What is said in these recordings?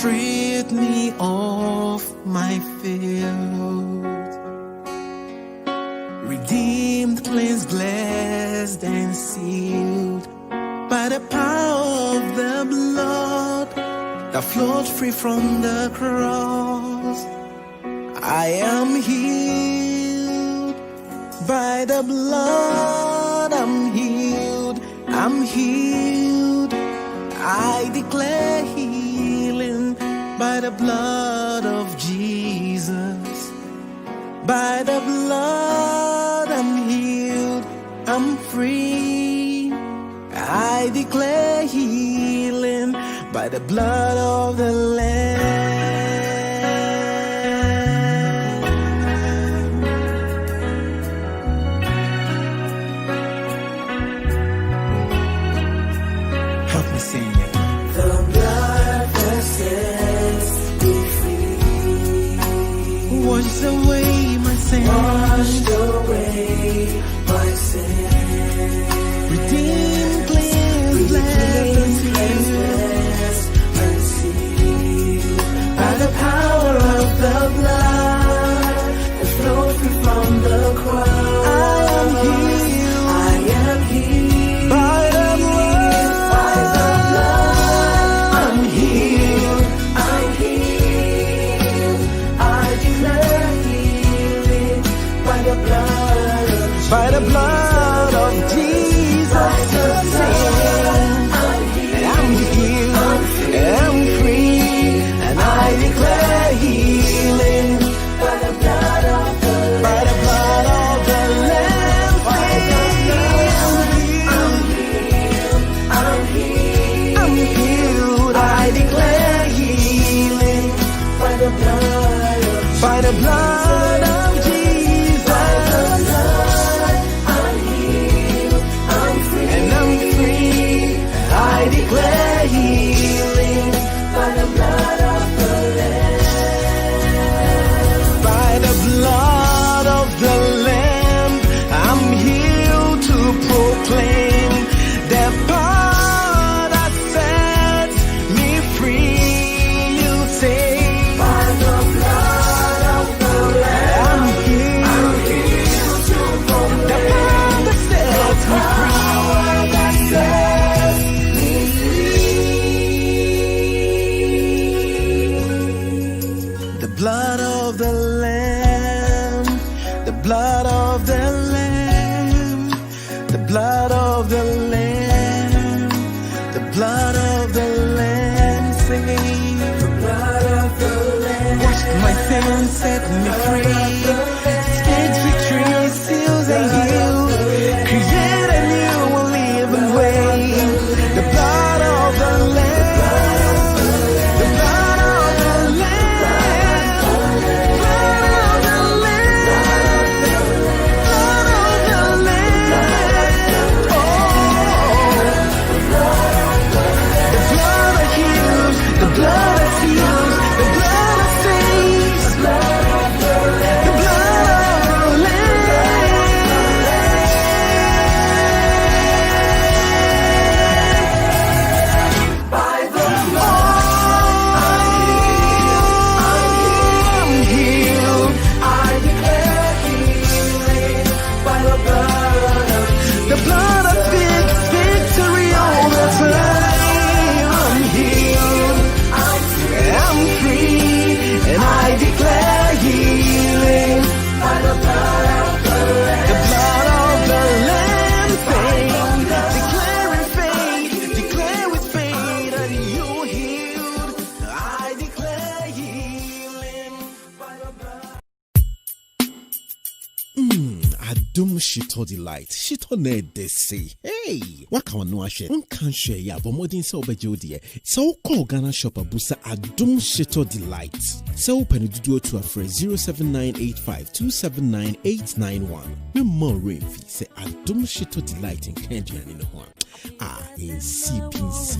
stripped me of my filth, redeemed, cleansed, blessed, and sealed by the power of the blood that flowed free from the cross. I am healed by the blood. I'm healed. I'm healed. I declare healing by the blood of Jesus. By the blood I'm healed. I'm free. I declare healing by the blood of the Lamb. Help me sing it. The blood that sets me free. Washed away my sin. Washed away my sin. Redeemed, cleansed, blessed, and sealed by the power of the blood that flowed free from the cross. I am healed. I am healed by the blood. By the blood, I'm healed. I'm healed. I declare healing by the blood of Jesus. By the blood of Jesus. By the blood of Jesus, I'm healed, I'm free, and I'm free. I declare healing by the blood of the Lamb. By the blood of the Lamb, I'm healed to proclaim the power that sets me free. You say. The blood of the Lamb, the blood of the Lamb, the blood of the Lamb, the blood of the Lamb, sing. The blood of the Lamb washed my sin, set me free. Speaks victory, seals and heals, create a new living way. The blood of the Lamb. Adum Shito Delight. Shito need they say. Hey, what can one share? One can share ya, but more than so bejodie. So call Ghana shopper busa Adum Shito Delight. So peneduo to a phrase 07985279891. No more rain fee. Say Adum Shito Delight in Kenya in the one. Ah, in CPC.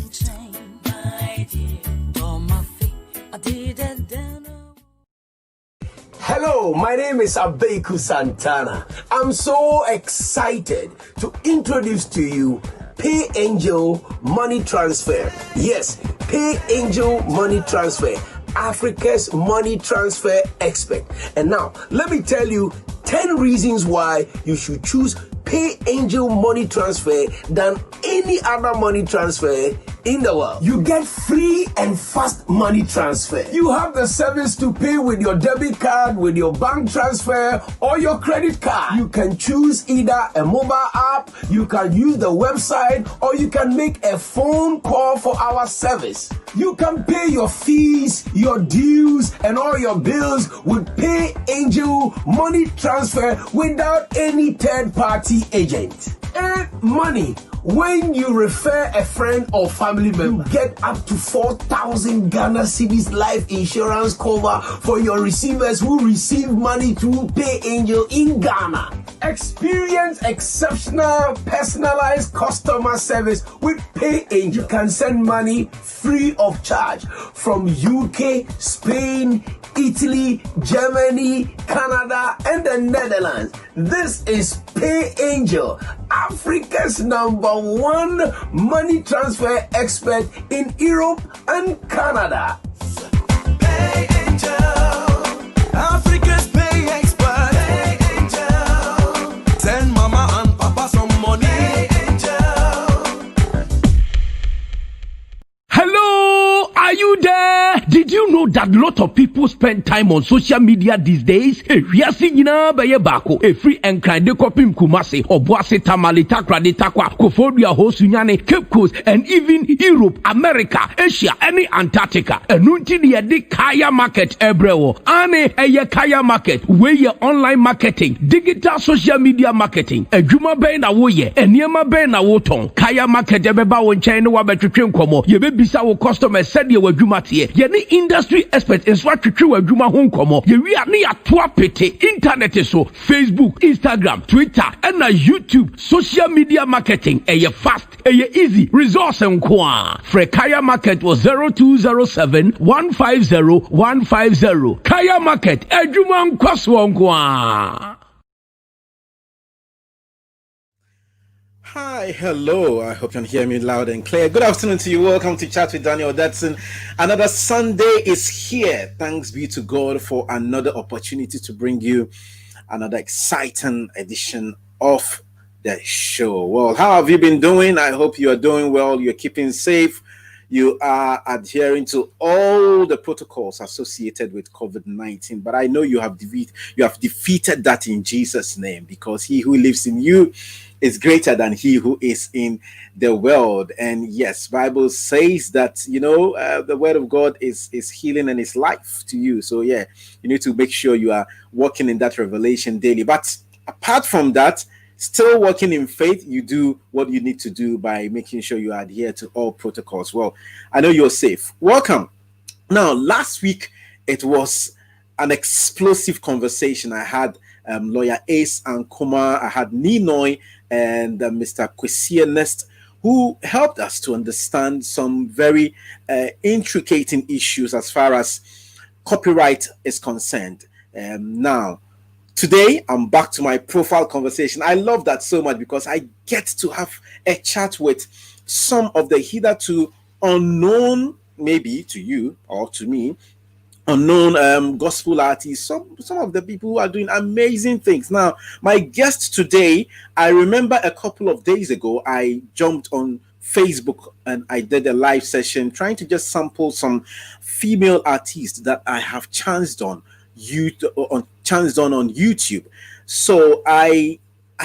Hello, my name is Abeku Santana. I'm so excited to introduce to you Pay Angel Money Transfer. Yes, Pay Angel Money Transfer, Africa's money transfer expert. And now, let me tell you 10 reasons why you should choose Pay Angel Money Transfer than any other money transfer in the world. You get free and fast money transfer. You have the service to pay with your debit card, with your bank transfer, or your credit card. You can choose either a mobile app, you can use the website, or you can make a phone call for our service. You can pay your fees, your dues, and all your bills with Pay Angel Money Transfer without any third-party agent. Earn money. When you refer a friend or family member, you get up to 4,000 Ghana cedis life insurance cover for your receivers who receive money through Pay Angel in Ghana. Experience exceptional personalized customer service with Pay Angel. You can send money free of charge from UK, Spain, Italy, Germany, Canada, and the Netherlands. This is Pay Angel, Africa's #1 money transfer expert in Europe and Canada. Pay Angel, Africa's pay expert. Pay Angel, send mama and papa some money. Pay Angel. Hello, are you there? Did you know that a lot of people spend time on social media these days? Yasi nyina baye bako. Free and kind de kopim kumase. Obuase tamale takra de takwa. Kofodia hosunyane, Cape Coast, and even Europe, America, Asia, any Antarctica. Enunti de kaya market ebrewo. Ane eye kaya market. Weye online marketing, digital social media marketing. Ejuma be na woye, eniema be na woton. Kaya market ebeba wonchen wa betwetwe nkomo. Yebe bisa wo customer said ye wadwuma tie. Ye ni industry expert in swat twetwe wadwuma ho nkomo. Ye wi ani atoa pete internet so Facebook, Instagram, Twitter, and na YouTube. Social media marketing eye fast, eye easy. Resource nkwa. Frekaya market was 0207 150 150. Kaya market ejuma nkwaso nkwa. Hi, hello. I hope you can hear me loud and clear. Good afternoon to you. Welcome to Chat with Daniel Dadson. Another Sunday is here. Thanks be to God for another opportunity to bring you another exciting edition of the show. Well, how have you been doing? I hope you are doing well. You're keeping safe. You are adhering to all the protocols associated with COVID-19. But I know you have defeated that in Jesus' name, because he who lives in you is greater than he who is in the world. And yes, Bible says that, the word of God is healing and is life to you. So yeah, you need to make sure you are walking in that revelation daily. But apart from that, still working in faith, you do what you need to do by making sure you adhere to all protocols. Well, I know you're safe. Welcome. Now, last week, it was an explosive conversation. I had lawyer Ace and Kuma, I had Ninoy, and Mr. Kwesi, who helped us to understand some very intricate issues as far as copyright is concerned. Now, today, I'm back to my profile conversation. I love that so much because I get to have a chat with some of the hitherto unknown, maybe to you or to me, unknown gospel artists, some of the people who are doing amazing things. Now, my guest today, I remember a couple of days ago, I jumped on Facebook and I did a live session trying to just sample some female artists that I have chanced on YouTube. So I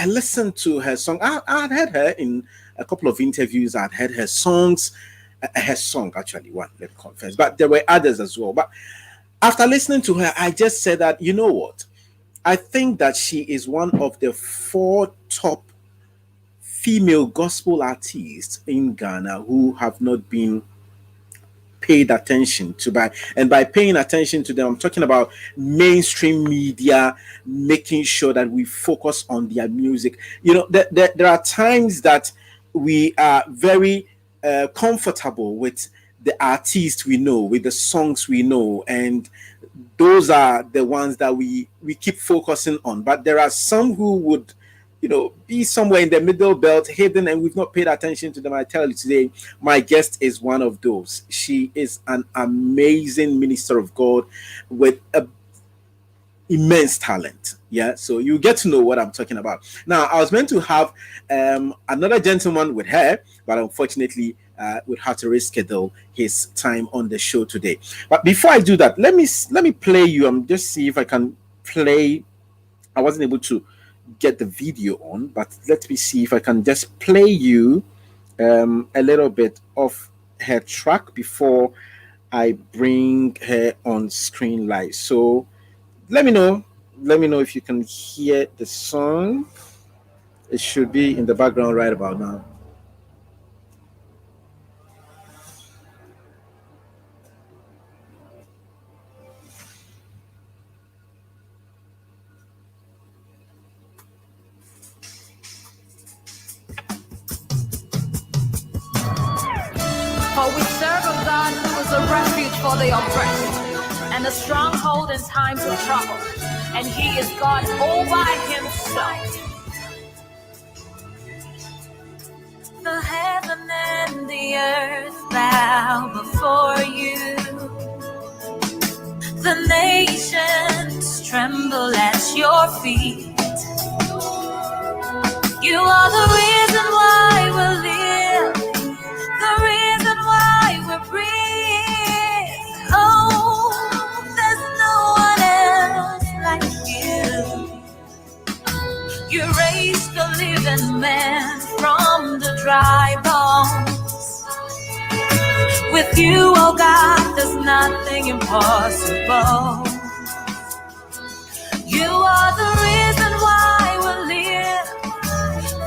listened to her song. I had heard her in a couple of interviews. I'd heard her songs, her song actually one, let me confess, but there were others as well. But after listening to her, I just said that, you know what? I think that she is one of the 4 top female gospel artists in Ghana who have not been paid attention to by paying attention to them, I'm talking about mainstream media making sure that we focus on their music. There are times that we are very comfortable with the artists we know, with the songs we know, and those are the ones that we keep focusing on. But there are some who would be somewhere in the middle belt, hidden, and we've not paid attention to them. I tell you today, my guest is one of those. She is an amazing minister of God with a immense talent. Yeah, so you get to know what I'm talking about. Now, I was meant to have another gentleman with her, but unfortunately, would have to reschedule his time on the show today. But before I do that, let me play you. I'm just see if I can play. I wasn't able to get the video on, but let me see if I can just play you a little bit of her track before I bring her on screen live. So let me know. Let me know if you can hear the song. It should be in the background right about now. For we serve a God who is a refuge for the oppressed and a stronghold in times of trouble. And he is God all by himself. The heaven and the earth bow before you. The nations tremble at your feet. You are the reason why we live, the reason why we breathe. Oh, there's no one else like you. You raised the living man from the dry bones. With you, oh God, there's nothing impossible. You are the reason why we live,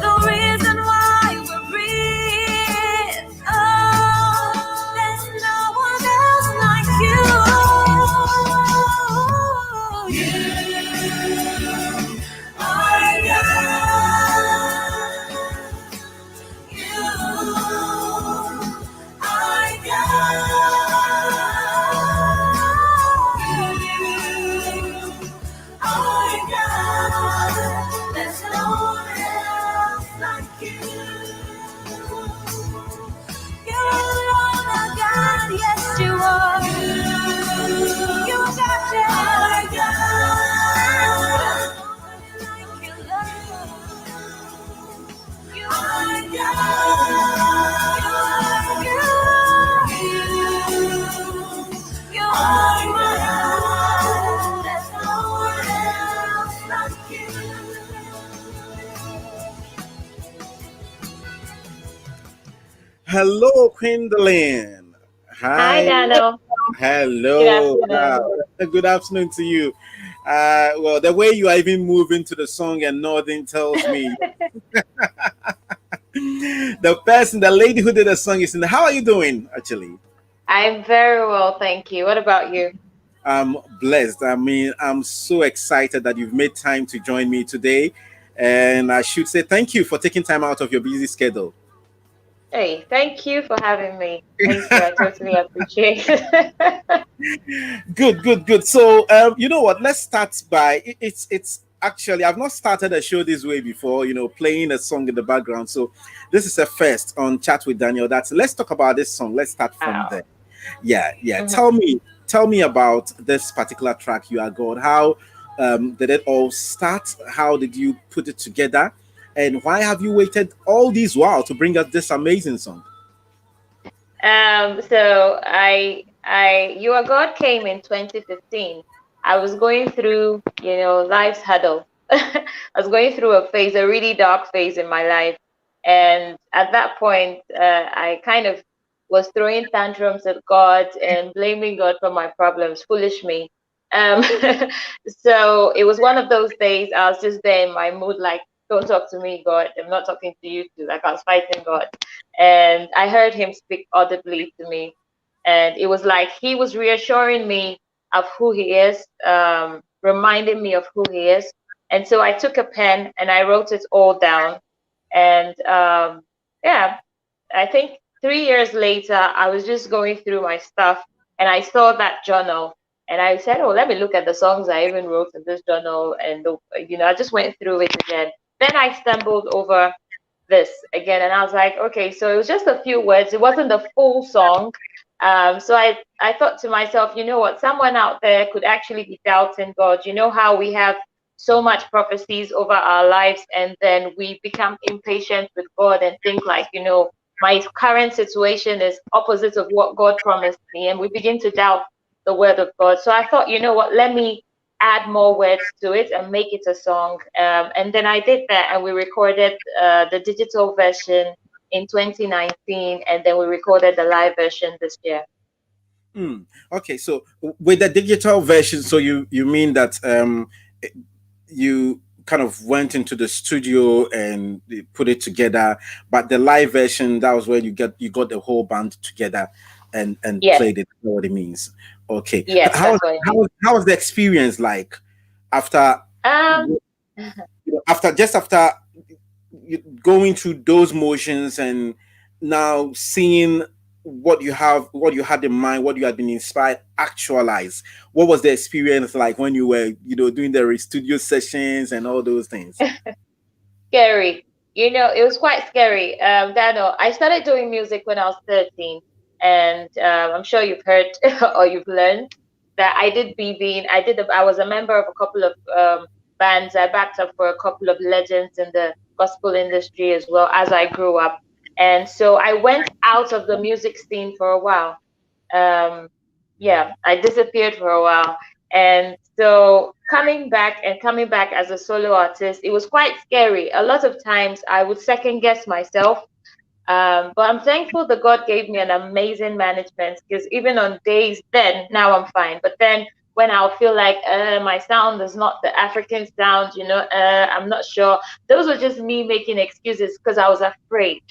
the reason why we breathe. Oh, there's no one else like you. You are God. You are God. There's no one else like you. You're alone, oh God, yes you are. You got it. Like you love. You are God. You are God. There's no one else like you. Hello, Queendalyn. Hi, Hi. Dano. Hello. Good afternoon. Good afternoon to you. Well, the way you are even moving to the song and nodding tells me the lady who did the song is in. How are you doing, actually? I'm very well, thank you. What about you? I'm blessed. I mean, I'm so excited that you've made time to join me today. And I should say thank you for taking time out of your busy schedule. Hey, thank you for having me. Thank you. I totally appreciate it. Good. So, you know what? Let's start by it's actually I've not started a show this way before. Playing a song in the background. So, this is a first on Chat with Daniel. Let's talk about this song. Let's start from Wow. there. Yeah. Mhm. Tell me about this particular track. You Are God. How did it all start? How did you put it together? And why have you waited all these while to bring us this amazing song? So You Are God came in 2015. I was going through, life's hurdle. I was going through a phase, a really dark phase in my life. And at that point, I kind of was throwing tantrums at God and blaming God for my problems. Foolish me. Um, so it was one of those days I was just there in my mood, like, don't talk to me, God. I'm not talking to you too. Like I was fighting God. And I heard him speak audibly to me. And it was like he was reassuring me of who he is, reminding me of who he is. And so I took a pen and I wrote it all down. And yeah, I think 3 years later, I was just going through my stuff and I saw that journal. And I said, oh, let me look at the songs I even wrote in this journal. And, I just went through it again. then I stumbled over this again, and I was like, okay, so it was just a few words. It wasn't the full song. So I thought to myself, you know what, someone out there could actually be doubting God. You know how we have so much prophecies over our lives, and then we become impatient with God and think like, my current situation is opposite of what God promised me, and we begin to doubt the word of God. So I thought, you know what, let me add more words to it and make it a song. And then I did that, and we recorded the digital version in 2019, and then we recorded the live version this year. Okay, so with the digital version, so you mean that you kind of went into the studio and you put it together, but the live version, that was where you got the whole band together and Yes, played it. That's what it means. Okay, yes, how that's what it means. how was the experience like after Um, after going through those motions and now seeing what you had in mind, what you had been inspired actualize? What was the experience like when you were doing the studio sessions and all those things? Scary. It was quite scary. Dano, I started doing music when I was 13, and I'm sure you've heard or you've learned that I did BBing. I was a member of a couple of bands. I backed up for a couple of legends in the gospel industry as well as I grew up. And so I went out of the music scene for a while. um, yeah, I disappeared for a while. And so coming back as a solo artist, it was quite scary. A lot of times I would second guess myself. But I'm thankful that God gave me an amazing management, because even on days then, now I'm fine. But then when I'll feel like my sound is not the African sound, I'm not sure. Those were just me making excuses because I was afraid.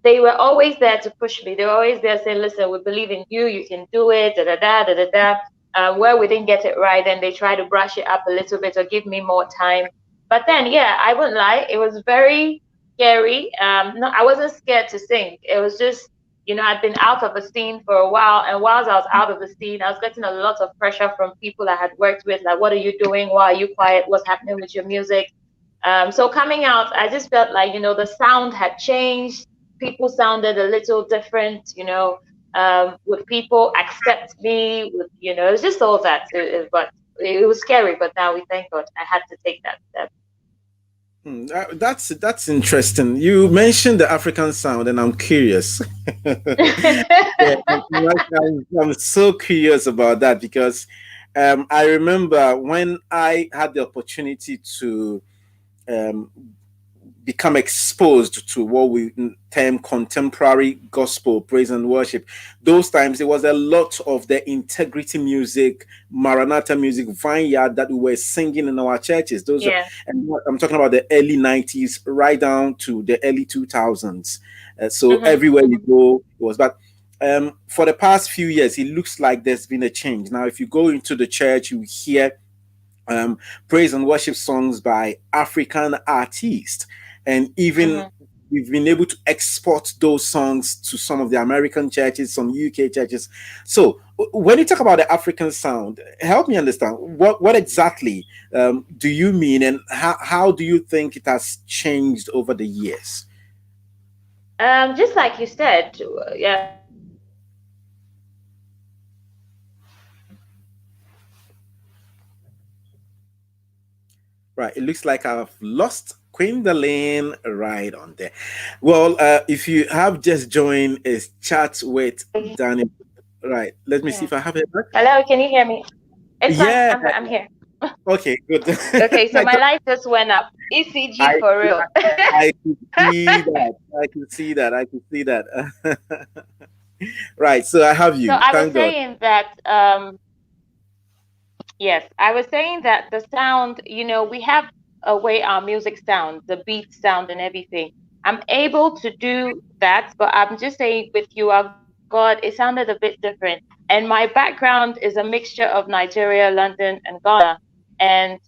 They were always there to push me. They were always there saying, "Listen, we believe in you. You can do it." Da da da da da da. Where we didn't get it right, and they try to brush it up a little bit or give me more time. But then, yeah, I wouldn't lie. It was very scary. No, I wasn't scared to sing. It was just, I'd been out of the scene for a while, and whilst I was out of the scene, I was getting a lot of pressure from people I had worked with, like, "What are you doing? Why are you quiet? What's happening with your music?" So coming out, I just felt like, the sound had changed. People sounded a little different, would people accept me? It's just all that. But it was scary, but now we thank God I had to take that step. That's interesting. You mentioned the African sound, and I'm curious. Yeah, I'm so curious about that because I remember when I had the opportunity to um, become exposed to what we term contemporary gospel praise and worship. Those times there was a lot of the integrity music, Maranatha music, Vineyard that we were singing in our churches. Yeah. And I'm talking about the early 90s right down to the early 2000s. So Hmm. everywhere you go it was. But for the past few years it looks like there's been a change. Now if you go into the church you hear um, praise and worship songs by African artists. And even Hmm. we've been able to export those songs to some of the American churches, some UK churches. So when you talk about the African sound, help me understand what exactly do you mean, and how do you think it has changed over the years? Just like you said, yeah, Right. It looks like I've lost Queendalyn right on there. Well, if you have just joined, is chat with Daniel. Right. Let me see yeah. if I have it back. Hello, can you hear me? It's fine. Yeah. I'm here. Okay. Good. Okay, so I, my thought- light just went up. ECG I for real. I could see that. I could see that. I could see that. Right. So I have So you. I was Thank God. saying that, yes, I was saying that the sound, we have a way our music sounds, the beat sound and everything. I'm able to do that, but I'm just saying with You Are God, it sounded a bit different. And my background is a mixture of Nigeria, London, and Ghana. And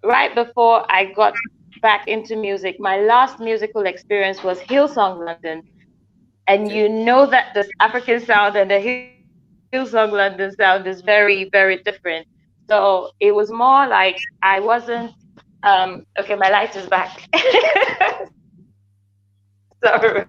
right before I got back into music, my last musical experience was Hillsong London. And Okay. you know that the African sound and the Hillsong London sound is very, very different. So it was more like I wasn't. Okay, my light is back. Sorry.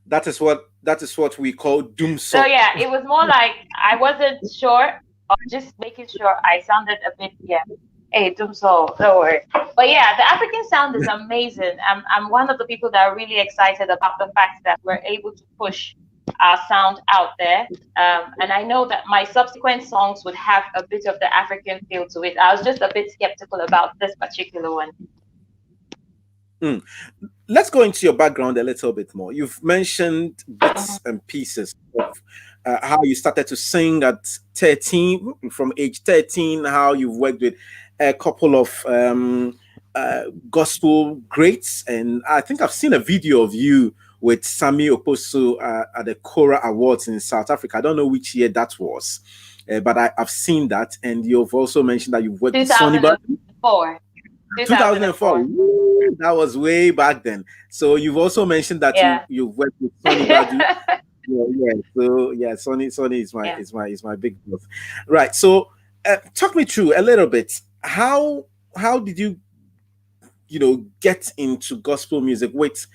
That is what we call doom So song. yeah, it was more like I wasn't sure, or just making sure I sounded a bit, yeah. Hey, Dumso, don't worry. But yeah, the African sound is amazing. I'm one of the people that are really excited about the fact that we're able to push our sound out there. And I know that my subsequent songs would have a bit of the African feel to it. I was just a bit skeptical about this particular one. Mm. Let's go into your background a little bit more. You've mentioned bits Mhm. and pieces of how you started to sing at 13, from age 13, how you've worked with a couple of gospel greats. And I think I've seen a video of you with Sammy Oposo at the Cora Awards in South Africa. I don't know which year that was, but I've seen that. And you've also mentioned that you've worked with Sonny Bad. 2004. 2004. 2004. Woo, that was way back then. So you've also mentioned that Yeah. you've worked with Sonny Badu. Yeah, yeah. So yeah, Sonny is my Yeah. big boss. Right. So talk me through a little bit. How did you get into gospel music with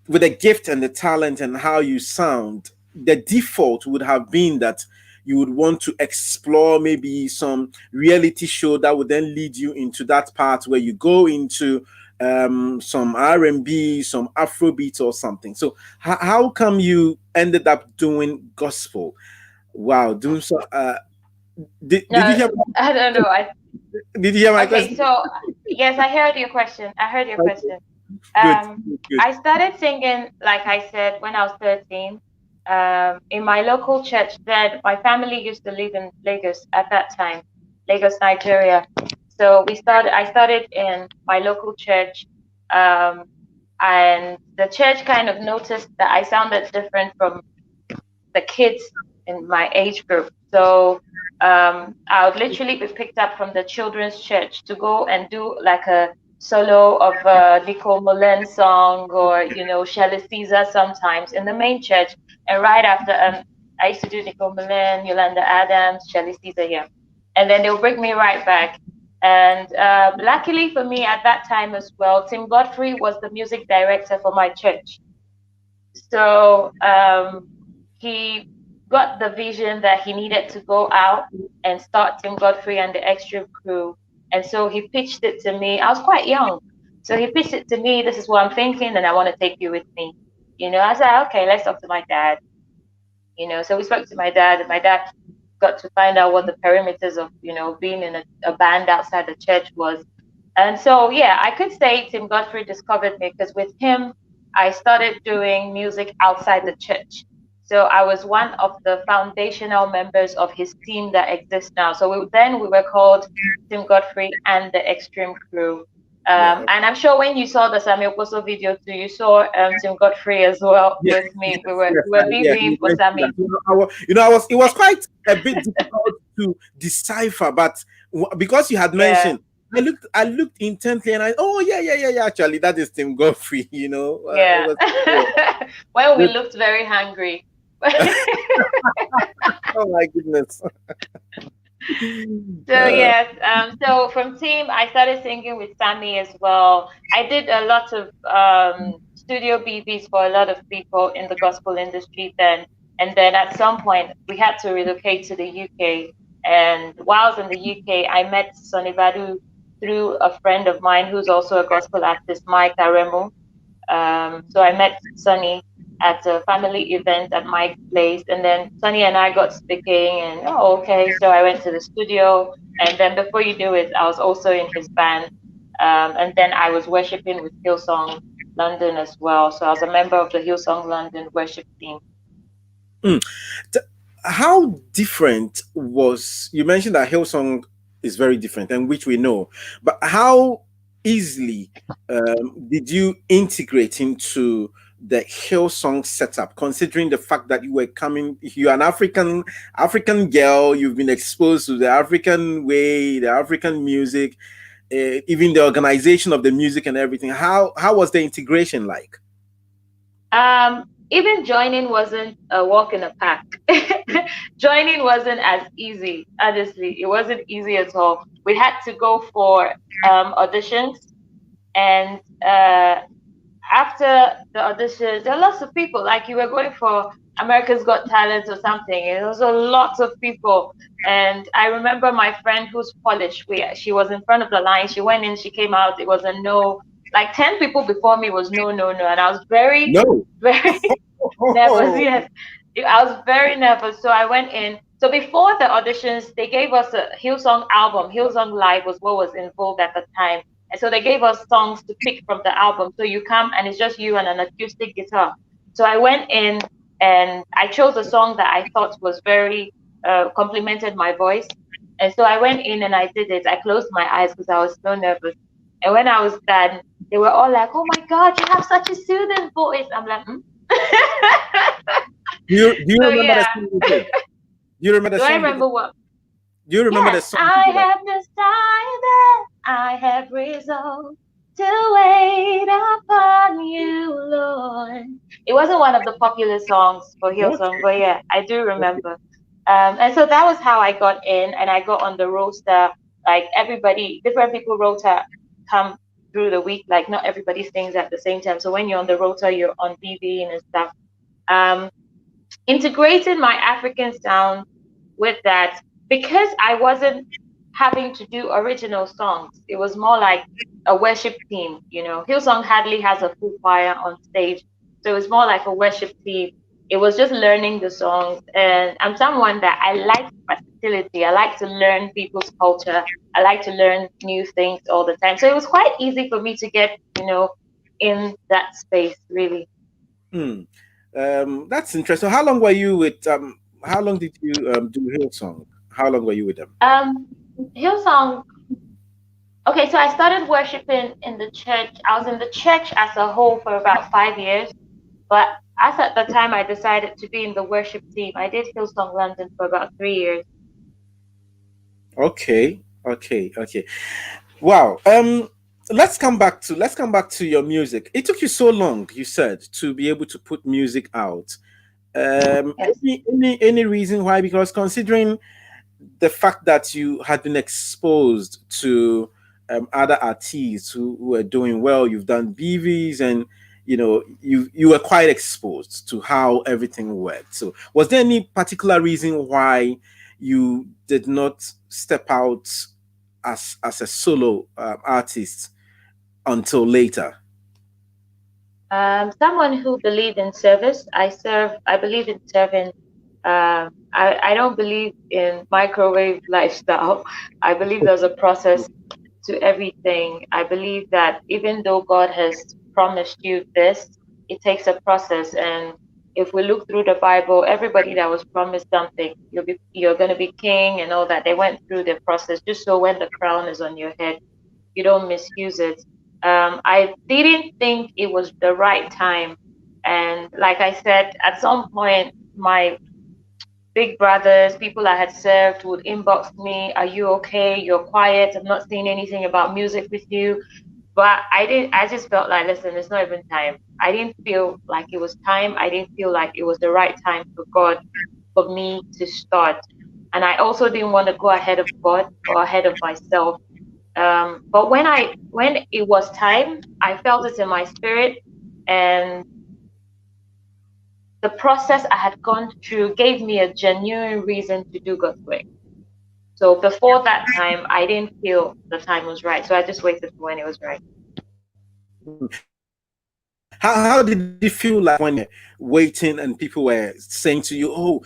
the gift and the talent and how you sound? The default would have been that you would want to explore maybe some reality show that would then lead you into that part where you go into some R&B, some Afrobeat or something. So how come you ended up doing gospel? Wow, doing so. Did you No, hear? I don't know. Did you hear my Okay, question? so yes, I heard your question. I heard your Okay, question. good, Um, good, good. I started singing, like I said, when I was 13, in my local church. Then my family used to live in Lagos at that time, Lagos, Nigeria. So I started in my local church, um, and the church kind of noticed that I sounded different from the kids in my age group. So I would literally be picked up from the children's church to go and do like a solo of a Nicole Mullen song, or Shelley Caesar sometimes in the main church. And right after, I used to do Nicole Mullen, Yolanda Adams, Shelley Caesar, yeah. And then they'll bring me right back. And luckily for me at that time as well, Tim Godfrey was the music director for my church. So he got the vision that he needed to go out and start Tim Godfrey and the Extreme Crew. And so he pitched it to me. I was quite young. So he pitched it to me. This is what I'm thinking, and I want to take you with me. I said, okay, let's talk to my dad. So we spoke to my dad, and my dad got to find out what the perimeters of, being in a band outside the church was. And so, yeah, I could say Tim Godfrey discovered me because with him, I started doing music outside the church. So I was one of the foundational members of his team that exists now. So we were called Tim Godfrey and the Extreme Crew. Yeah. And I'm sure when you saw the Samuel Poso video too, you saw Tim Godfrey as well Yeah, with yes, me. We were yeah. VVing You for mentioned Sammy. that. It was quite a bit difficult to decipher, but because you had Yeah, mentioned, I looked intently, and yeah. Actually, that is Tim Godfrey. It yeah. was. When we Good. looked very hungry. Oh my goodness. So yes, so from team, I started singing with Sammy as well. I did a lot of studio BBs for a lot of people in the gospel industry then. And then at some point, we had to relocate to the UK. And while I was in the UK, I met Sonny Badu through a friend of mine who's also a gospel artist, Mike Aremu. So I met Sunny at a family event at Mike's place, and then Sunny and I got speaking, and okay, so I went to the studio, and then before you do it, I was also in his band, and then I was worshiping with Hillsong London as well. So I was a member of the Hillsong London worship team. Mm. T- How different was, you mentioned that Hillsong is very different, and which we know, but how easily did you integrate into the Hillsong setup, considering the fact that you're an African girl, you've been exposed to the African way, the African music, even the organization of the music and everything. How was the integration like? Even joining wasn't a walk in the park. joining wasn't as easy. Honestly, it wasn't easy at all. We had to go for auditions, and after the auditions, there are lots of people. Like you were going for America's Got Talent or something, and there was a lot of people. And I remember my friend who's Polish. She was in front of the line. She went in, she came out. It was a no. Like 10 people before me was no, no, no, and I was very, No. very nervous. Yes, I was very nervous. So I went in. So before the auditions, they gave us a Hillsong album. Hillsong Live was what was in vogue at the time. And so they gave us songs to pick from the album. So you come and it's just you and an acoustic guitar. So I went in and I chose a song that I thought was very complimented my voice. And so I went in and I did it. I closed my eyes because I was so nervous. And when I was done, they were all like, "Oh my God, you have such a soothing voice." I'm like, hmm? Do you So, remember yeah. the song? Do you remember the Do song? I remember what? Do you remember the Yes, song? I have decided, I have resolved to wait upon you, Lord. It wasn't one of the popular songs for Hillsong, but yeah, I do remember. And so that was how I got in, and I got on the roster. Like everybody, different people rota come through the week. Like not everybody sings at the same time. So when you're on the rota, you're on BB and stuff. Um, Integrating my African sound with that, because I wasn't having to do original songs. It was more like a worship team, you know. Hillsong hardly has a full choir on stage. So it was more like a worship team. It was just learning the songs. And I'm someone that I like versatility. I like to learn people's culture. I like to learn new things all the time. So it was quite easy for me to get, you know, in that space, really. Hmm. That's interesting. How long were you with how long did you do Hillsong? How long were you with them? Hillsong. Okay, so I started worshiping in the church. I was in the church as a whole for about 5 years, but as at the time I decided to be in the worship team, I did Hillsong London for about 3 years. Okay, okay. Wow. Let's come back to your music. It took you so long, you said, to be able to put music out. Yes. Any reason why? Because considering the fact that you had been exposed to other artists who were doing well, you've done BVs, and you were quite exposed to how everything worked. So, was there any particular reason why you did not step out as a solo artist until later? Someone who believed in service. I believe in serving. I don't believe in microwave lifestyle. I believe there's a process to everything. I believe that even though God has promised you this, it takes a process. And if we look through the Bible, everybody that was promised something, you're going to be king and all that, they went through the process just so when the crown is on your head, you don't misuse it. I didn't think it was the right time. And like I said, at some point, my big brothers, people I had served would inbox me, "Are you okay? You're quiet. I'm not saying anything about music with you." But I just felt like, listen, it's not even time. I didn't feel like it was time. I didn't feel like it was the right time for God for me to start. And I also didn't want to go ahead of God or ahead of myself. But when it was time, I felt it in my spirit, and the process I had gone through gave me a genuine reason to do God's work. So before that time, I didn't feel the time was right. So I just waited for when it was right. How did it feel like when you're waiting and people were saying to you, "Oh,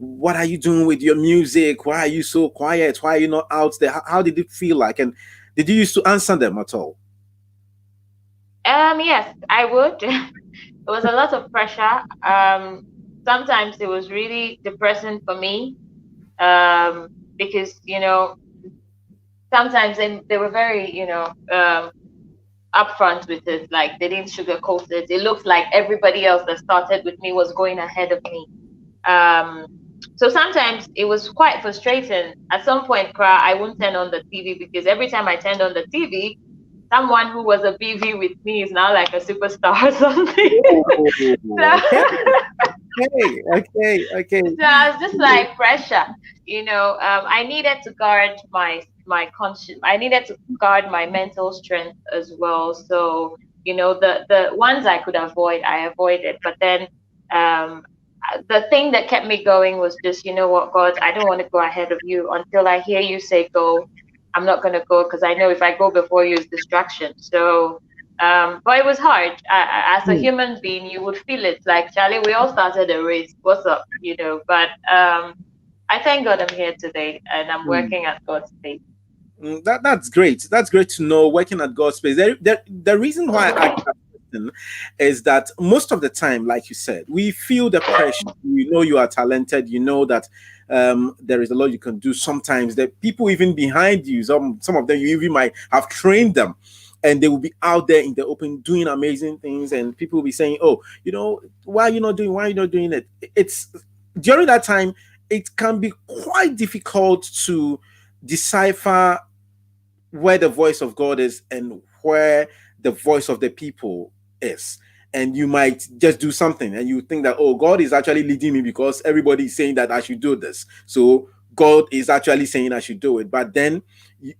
what are you doing with your music? Why are you so quiet? Why are you not out there?" How did it feel like? And did you used to answer them at all? Yes, I would. It was a lot of pressure. Sometimes it was really depressing for me, because sometimes they were very upfront with it. Like they didn't sugarcoat it. It looked like everybody else that started with me was going ahead of me. So sometimes it was quite frustrating. At some point, I wouldn't turn on the TV because every time I turned on the TV, someone who was a BV with me is now like a superstar or something. Oh, okay. Okay. So I was just like pressure, I needed to guard my conscience. I needed to guard my mental strength as well. So, the ones I could avoid, I avoided. But then um the thing that kept me going was just, you know what, God, I don't want to go ahead of you until I hear you say go. I'm not going to go because I know if I go before you, it's distraction. So, but it was hard. As a human being, you would feel it. Like, Charlie, we all started a race. What's up? But I thank God I'm here today and I'm working at God's pace. That's great. That's great to know. Working at God's space. The reason why I ask that question is that most of the time, like you said, we feel the pressure. You know you are talented. You know that there is a lot you can do. Sometimes the people even behind you, some of them you even might have trained them, and they will be out there in the open doing amazing things, and people will be saying, "Oh, why are you not doing? Why are you not doing it?" It's during that time. It can be quite difficult to decipher where the voice of God is and where the voice of the people is. And you might just do something and you think that, oh, God is actually leading me because everybody is saying that I should do this. So God is actually saying I should do it. But then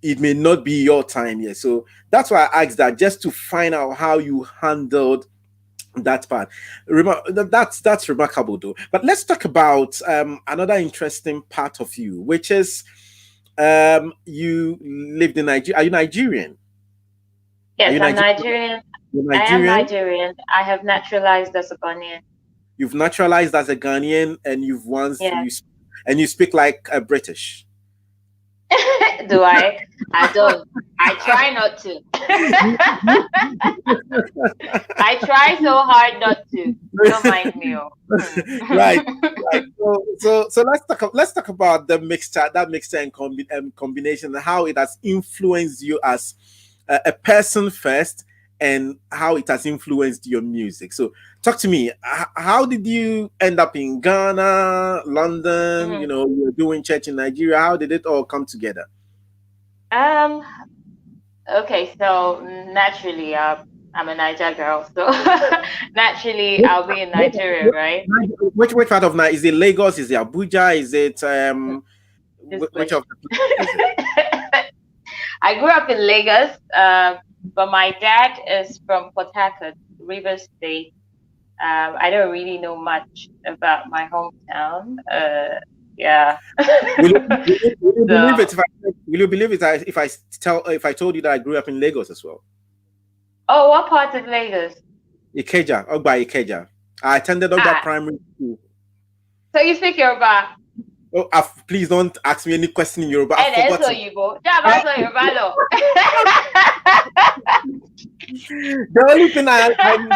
it may not be your time yet. So that's why I asked that, just to find out how you handled that part. That's remarkable though. But let's talk about another interesting part of you, which is you lived in Nigeria. Are you Nigerian? Are Yes, you I'm Nigerian? Nigerian. You're I am Nigerian. Nigerian. I have naturalized as a Ghanaian. You've naturalized as a Ghanaian, and Yeah. you speak like a British. Do I? I don't. I try not to. I try so hard not to. Don't mind me. Right. So let's talk about the mixture, that mixture and combination, and how it has influenced you as a person first, and how it has influenced your music. So talk to me. How did you end up in Ghana, London? Mhm. You're doing church in Nigeria. How did it all come together? Um. Okay. So naturally, I'm a Niger girl. So naturally, I'll be in Nigeria, right? Which part of Nigeria? Is it Lagos? Is it Abuja? Is it This which question. of the places is it? I grew up in Lagos, but my dad is from Port Harcourt, Rivers State. I don't really know much about my hometown. Yeah. So, Will you believe it if I told you that I grew up in Lagos as well? oh, what part of Lagos? Ikeja, Ogba Ikeja. I attended Ogba Ah, Primary School. so you speak Yoruba? Oh, please don't ask me any question in Yoruba. I've And also forgotten. Yoruba. Yeah, but also Yoruba, no. The only thing I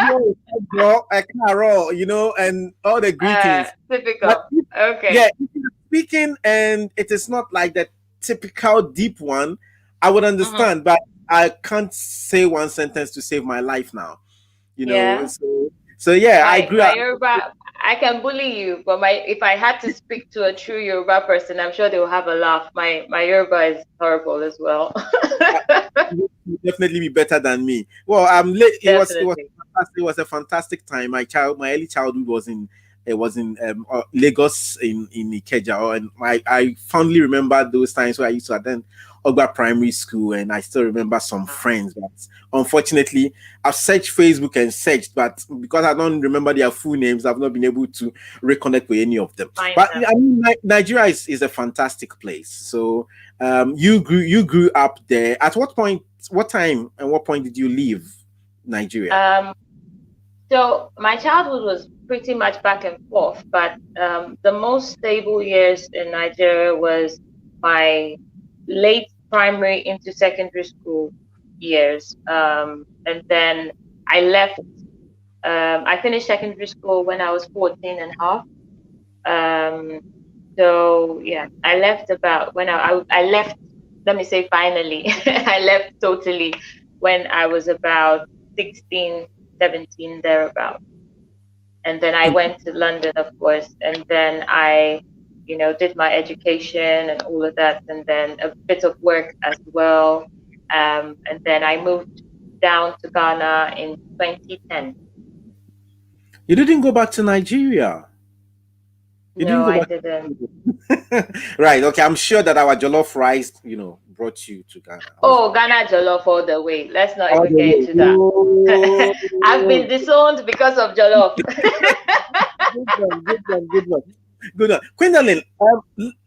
know is bro, Ekaro, and all the greetings. But Typical. Okay. yeah, if you're speaking and it is not like the typical deep one, I would Mm-hmm. understand, but I can't say one sentence to save my life now. Yeah. So yeah, I grew My up. Yoruba, I can bully you, but if I had to speak to a true Yoruba person, I'm sure they will have a laugh. My Yoruba is horrible as well. You will definitely be better than me. Well, Definitely. fantastic. It was a fantastic time. My early childhood was in Lagos, in Ikeja, and I fondly remember those times where I used to attend Ogba Primary School, and I still remember some friends. But unfortunately, I've searched Facebook and searched, but because I don't remember their full names, I've not been able to reconnect with any of them. Find But them. I mean, Nigeria is a fantastic place. So you grew up there. At what point, what time, and what point did you leave Nigeria? So my childhood was pretty much back and forth, but the most stable years in Nigeria was my late primary into secondary school years. And then I left. I finished secondary school when I was 14 and a half. Um, so yeah, I left about when I left. Let me say finally, I left totally when I was about 16, 17 thereabout. And then I went to London, of course, and then I, did my education and all of that, and then a bit of work as well. And then I moved down to Ghana in 2010. You didn't go back to Nigeria. You didn't No, go I back. didn't. Right. Okay. I'm sure that our jollof rice, brought you to Ghana. Oh, Ghana Jollof all the way. Let's not All even the get way. into that. I've been Oh, disowned because of Jollof. good one. Good one. Good one. Good one. Queendalyn,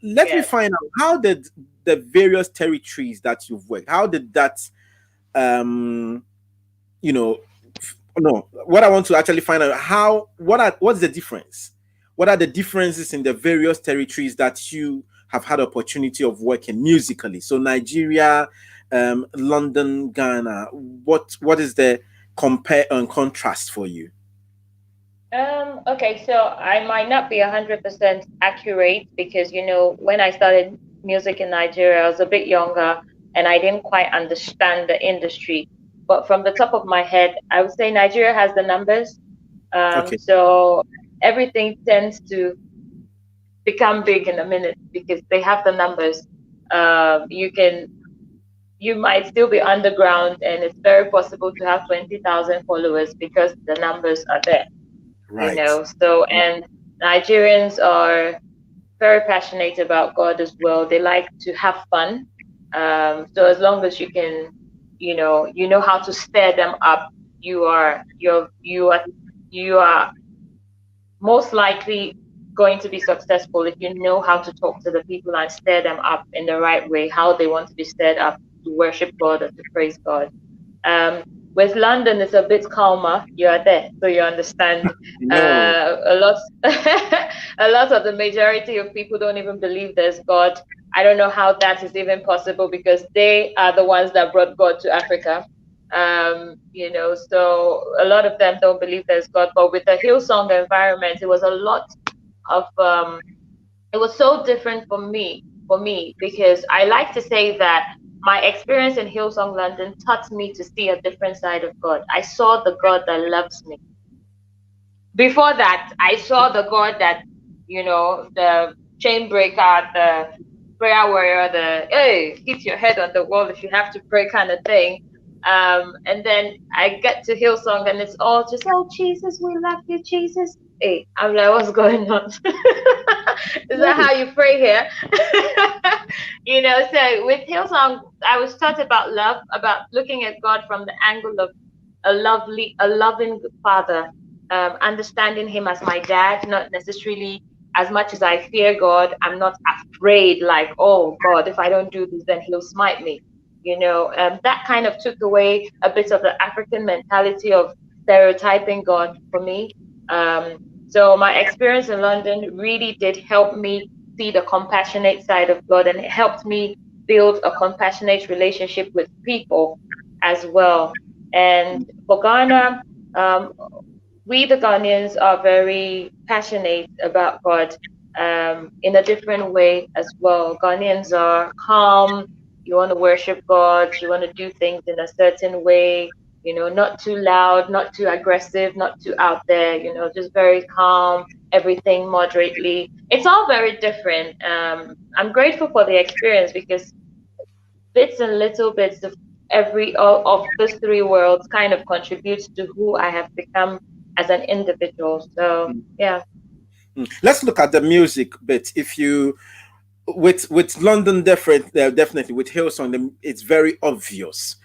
let me Yes. find out how did the various territories that you've worked, how did that, um, no, what I want to actually find out what's the difference? What are the differences in the various territories that you have had opportunity of working musically? So Nigeria, London, Ghana. What is the compare and contrast for you? Okay, so I might not be 100% accurate because, when I started music in Nigeria, I was a bit younger and I didn't quite understand the industry. But from the top of my head, I would say Nigeria has the numbers. Okay. So everything tends to become big in a minute because they have the numbers. You might still be underground and it's very possible to have 20,000 followers because the numbers are there. Right. So, Right. and Nigerians are very passionate about God as well. They like to have fun. So as long as you can, you know how to stir them up, you are most likely going to be successful if you know how to talk to the people and stir them up in the right way, how they want to be stirred up to worship God or to praise God. Um, with London, it's a bit calmer. You are there, so you understand. No. A lot, a lot of the majority of people don't even believe there's God. I don't know how that is even possible because they are the ones that brought God to Africa. So a lot of them don't believe there's God. But with the Hillsong environment, it was a lot of it was so different for me because I like to say that my experience in Hillsong London taught me to see a different side of God. I saw the God that loves me. Before that, I saw the God that, the chain breaker, the prayer warrior, the hey, hit your head on the wall if you have to pray kind of thing. And then I get to Hillsong and it's all just, oh, Jesus, we love you, Jesus. Hey, I'm like, what's going on? Is that how you pray here? So with Hillsong, I was taught about love, about looking at God from the angle of a loving father, understanding him as my dad, not necessarily as much as I fear God, I'm not afraid, like, oh God, if I don't do this, then he'll smite me. That kind of took away a bit of the African mentality of stereotyping God for me. So my experience in London really did help me see the compassionate side of God, and it helped me build a compassionate relationship with people as well. And for Ghana, um, we the Ghanaians are very passionate about God, in a different way as well. Ghanaians are calm. You want to worship God. You want to do things in a certain way. Not too loud, not too aggressive, not too out there. Just very calm. Everything moderately. It's all very different. I'm grateful for the experience because bits and little bits of every all of those three worlds kind of contributes to who I have become as an individual. So yeah. Let's look at the music bit. If you with London, definitely with Hillsong, it's very obvious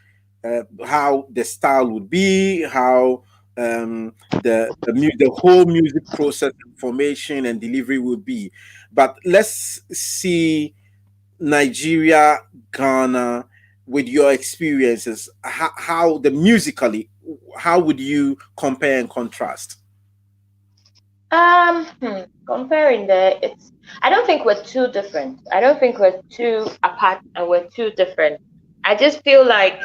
how the style would be, how the whole music process, formation, and delivery would be. But let's see Nigeria, Ghana, with your experiences, how the musically, how would you compare and contrast? Comparing it's I don't think we're too different. I don't think we're too apart and we're too different. I just feel like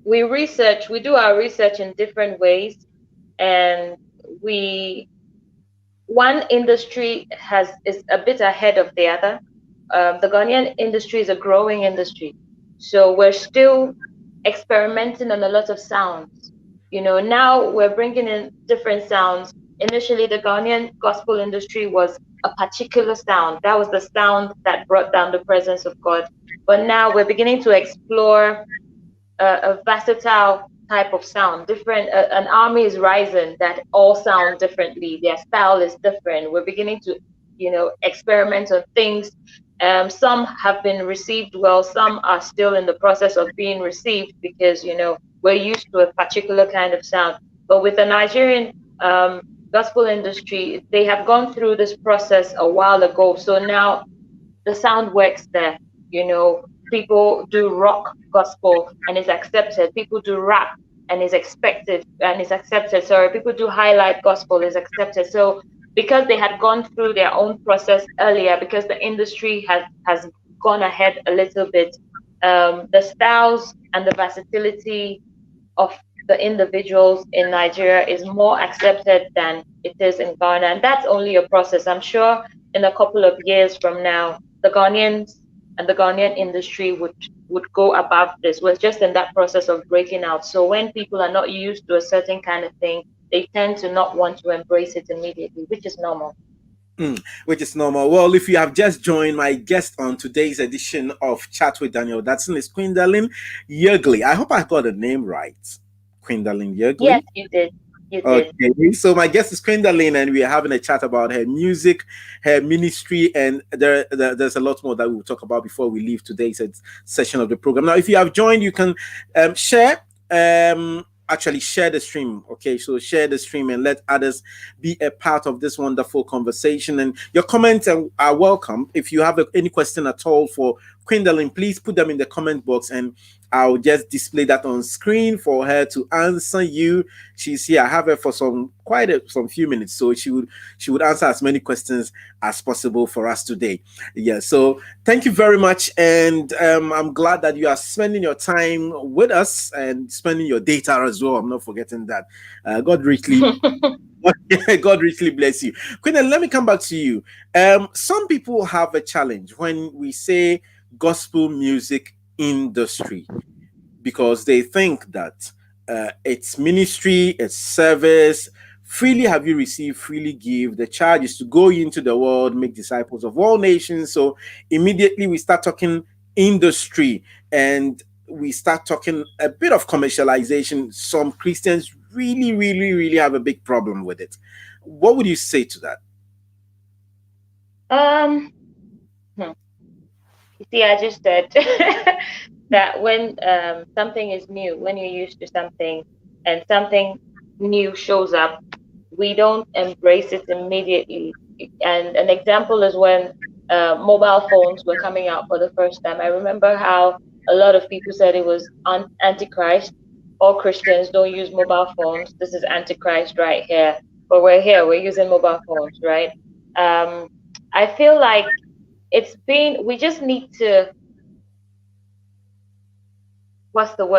we do our research in different ways, and we one industry is a bit ahead of the other. The Ghanaian industry is a growing industry, so we're still experimenting on a lot of sounds. Now we're bringing in different sounds. Initially, the Ghanaian gospel industry was a particular sound. That was the sound that brought down the presence of God. But now we're beginning to explore a versatile type of sound. Different. An army is rising that all sound differently. Their style is different. We're beginning to, experiment on things. Some have been received well. Some are still in the process of being received because we're used to a particular kind of sound. But with the Nigerian gospel industry, they have gone through this process a while ago. So now the sound works there. People do rock gospel and is accepted. People do rap and is expected and is accepted. Sorry, people do highlight gospel is accepted. So because they had gone through their own process earlier, because the industry has gone ahead a little bit, the styles and the versatility of the individuals in Nigeria is more accepted than it is in Ghana. And that's only a process. I'm sure in a couple of years from now, the Ghanaians and the Ghanaian industry would go above this. We're just in that process of breaking out. So when people are not used to a certain kind of thing, they tend to not want to embrace it immediately, which is normal. Which is normal. Well, if you have just joined, my guest on today's edition of Chat with Daniel Dadson is Queendalyn Yurgleee. I hope I got the name right. Queendalyn Yurgleee? Yes, you did. You did. Okay, so my guest is Queendalyn, and we are having a chat about her music, her ministry, and there's a lot more that we'll talk about before we leave today's session of the program. Now, if you have joined, you can share the stream. Okay, so share the stream and let others be a part of this wonderful conversation. And your comments are welcome. If you have any question at all for Queendalyn, please put them in the comment box and I'll just display that on screen for her to answer you. She's here. I have her for some few minutes, so she would answer as many questions as possible for us today. Yeah. So thank you very much, and I'm glad that you are spending your time with us and spending your data as well. I'm not forgetting that. God richly. God richly bless you. Queendalyn, let me come back to you. Some people have a challenge when we say gospel music industry because they think that it's ministry, it's service. Freely have you received, freely give. The charge is to go into the world, make disciples of all nations. So immediately we start talking industry and we start talking a bit of commercialization. Some Christians really, really, really have a big problem with it. What would you say to that? You see, I just said that when something is new, when you're used to something and something new shows up, we don't embrace it immediately. And an example is when mobile phones were coming out for the first time. I remember how a lot of people said it was antichrist. All Christians don't use mobile phones. This is antichrist right here. But we're here, we're using mobile phones, right? I feel like we just need to,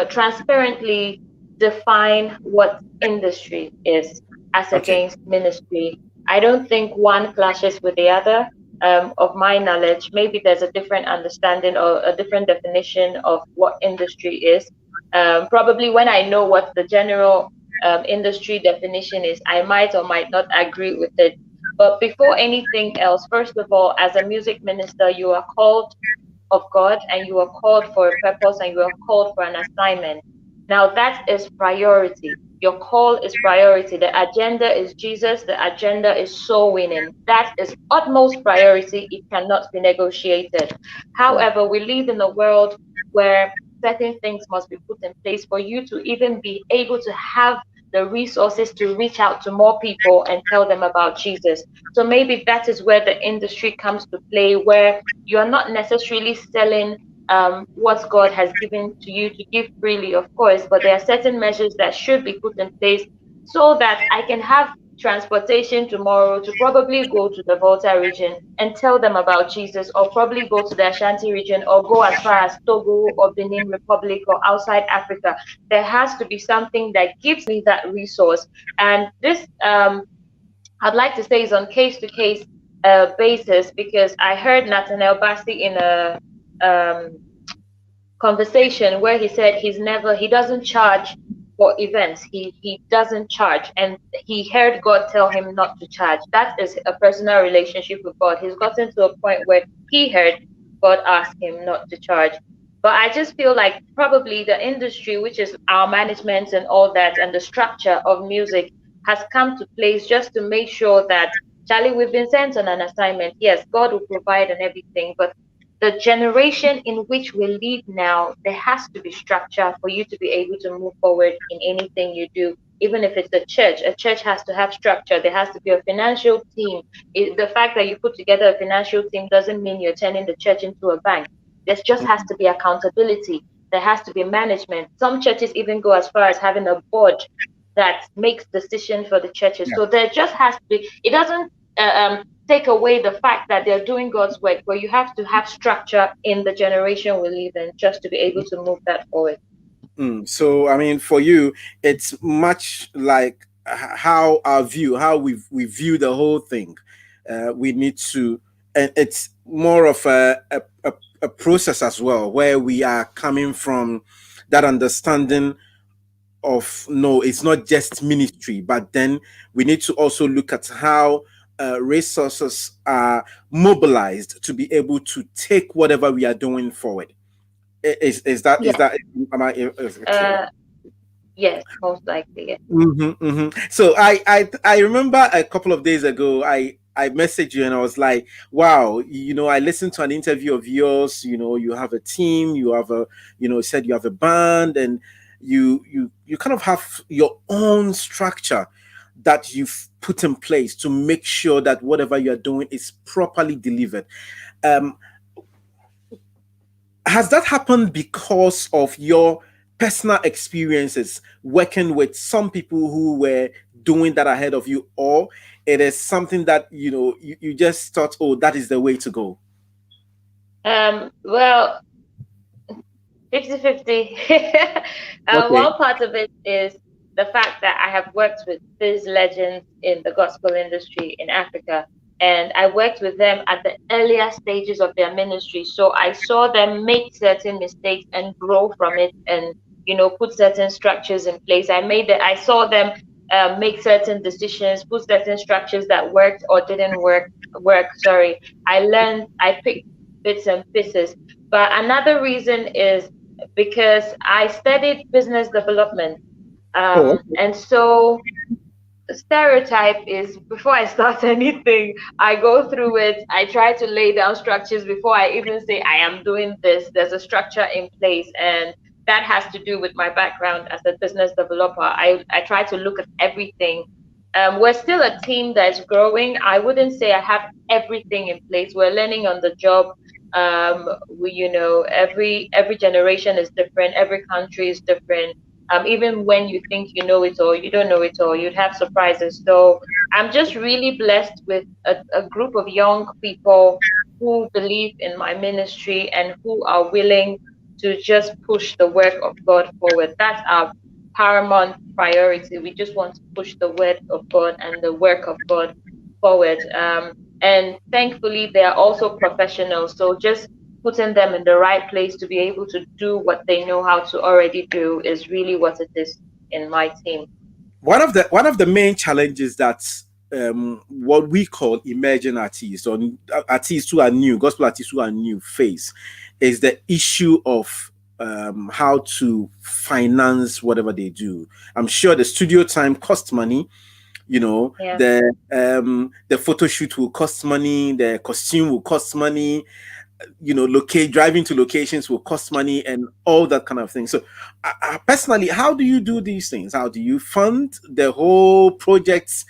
transparently define what industry is as against ministry. I don't think one clashes with the other. Of my knowledge, maybe there's a different understanding or a different definition of what industry is. Probably when I know what the general industry definition is, I might or might not agree with it. But before anything else, first of all, as a music minister, you are called of God and you are called for a purpose and you are called for an assignment. Now that is priority. Your call is priority. The agenda is Jesus. The agenda is soul winning. That is utmost priority. It cannot be negotiated. However, we live in a world where certain things must be put in place for you to even be able to have the resources to reach out to more people and tell them about Jesus. So maybe that is where the industry comes to play, where you're not necessarily selling what God has given to you to give freely, of course, but there are certain measures that should be put in place so that I can have transportation tomorrow to probably go to the Volta region and tell them about Jesus, or probably go to the Ashanti region, or go as far as Togo or Benin Republic or outside Africa. There has to be something that gives me that resource. And this, I'd like to say, is on case-to-case basis, because I heard Nathaniel Bassi in a conversation where he said he doesn't charge for events. He doesn't charge, and he heard God tell him not to charge. That is a personal relationship with God. He's gotten to a point where he heard God ask him not to charge. But I just feel like probably the industry, which is our management and all that, and the structure of music has come to place just to make sure that, Charlie, we've been sent on an assignment. Yes, God will provide and everything, but the generation in which we live now, there has to be structure for you to be able to move forward in anything you do. Even if it's a church has to have structure. There has to be a financial team. The fact that you put together a financial team doesn't mean you're turning the church into a bank. There just has to be accountability. There has to be management. Some churches even go as far as having a board that makes decisions for the churches. Yeah. So there just has to be, it doesn't take away the fact that they're doing God's work, but you have to have structure in the generation we live in just to be able to move that forward. So, I mean, for you, it's much like how how we view the whole thing. We need to, and it's more of a process as well, where we are coming from that understanding of no, it's not just ministry, but then we need to also look at how resources are mobilized to be able to take whatever we are doing forward. Is Yes, that am I okay? uh, yes, most likely, yes. So I remember a couple of days ago I messaged you and I was like, wow, I listened to an interview of yours. You have a team, you have a said you have a band, and you kind of have your own structure that you've put in place to make sure that whatever you're doing is properly delivered. Um, has that happened because of your personal experiences working with some people who were doing that ahead of you, or it is something that you just thought, oh, that is the way to go? Well, 50-50. Okay. One part of it is the fact that I have worked with these legends in the gospel industry in Africa, and I worked with them at the earlier stages of their ministry. So I saw them make certain mistakes and grow from it, and put certain structures in place. I saw them make certain decisions, put certain structures that worked or didn't work. Sorry, I picked bits and pieces. But another reason is because I studied business development. Oh, And so the stereotype is before I start anything, I go through it. I try to lay down structures before I even say I am doing this. There's a structure in place. And that has to do with my background as a business developer. I try to look at everything. We're still a team that's growing. I wouldn't say I have everything in place. We're learning on the job. Every generation is different. Every country is different. Even when you think you know it all, you don't know it all. You'd have surprises. So I'm just really blessed with a group of young people who believe in my ministry and who are willing to just push the work of God forward. That's our paramount priority. We just want to push the word of God and the work of God forward. And thankfully, they are also professionals. So just putting them in the right place to be able to do what they know how to already do is really what it is in my team. one of the main challenges that what we call emerging artists, or artists who are new, gospel artists who are new, face is the issue of how to finance whatever they do. I'm sure the studio time costs money. Yeah. The photo shoot will cost money, the costume will cost money, locate driving to locations will cost money, and all that kind of thing. So personally, how do you do these things? How do you fund the whole projects,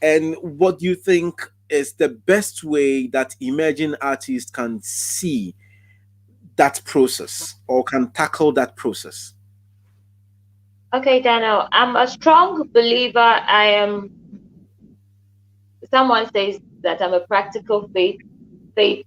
and what do you think is the best way that emerging artists can see that process or can tackle that process? Okay, Daniel, I'm a strong believer. Someone says that I'm a practical faith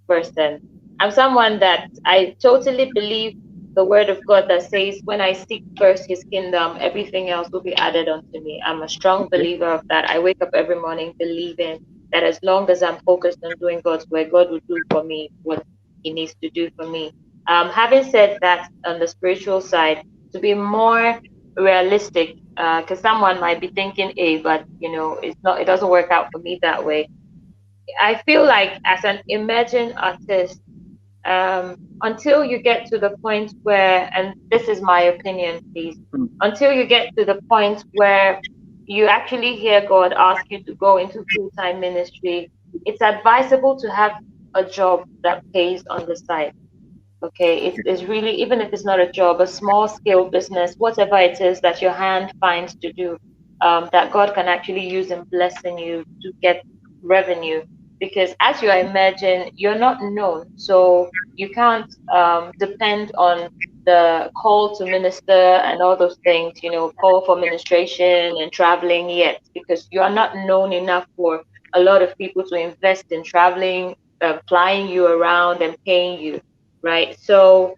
person. I'm someone that I totally believe the word of God that says, when I seek first his kingdom, everything else will be added unto me. I'm a strong believer of that. I wake up every morning believing that as long as I'm focused on doing God's work, God will do for me what he needs to do for me. Having said that, on the spiritual side, to be more realistic, because someone might be thinking A, but it doesn't work out for me that way. I feel like as an emerging artist, until you get to the point where, and this is my opinion, please, until you get to the point where you actually hear God ask you to go into full-time ministry, it's advisable to have a job that pays on the side. Okay, it's really, even if it's not a job, a small scale business, whatever it is that your hand finds to do, that God can actually use in blessing you to get revenue. Because as you imagine, you're not known, so you can't depend on the call to minister and all those things, call for ministration and traveling yet, because you are not known enough for a lot of people to invest in traveling, flying you around and paying you, right? So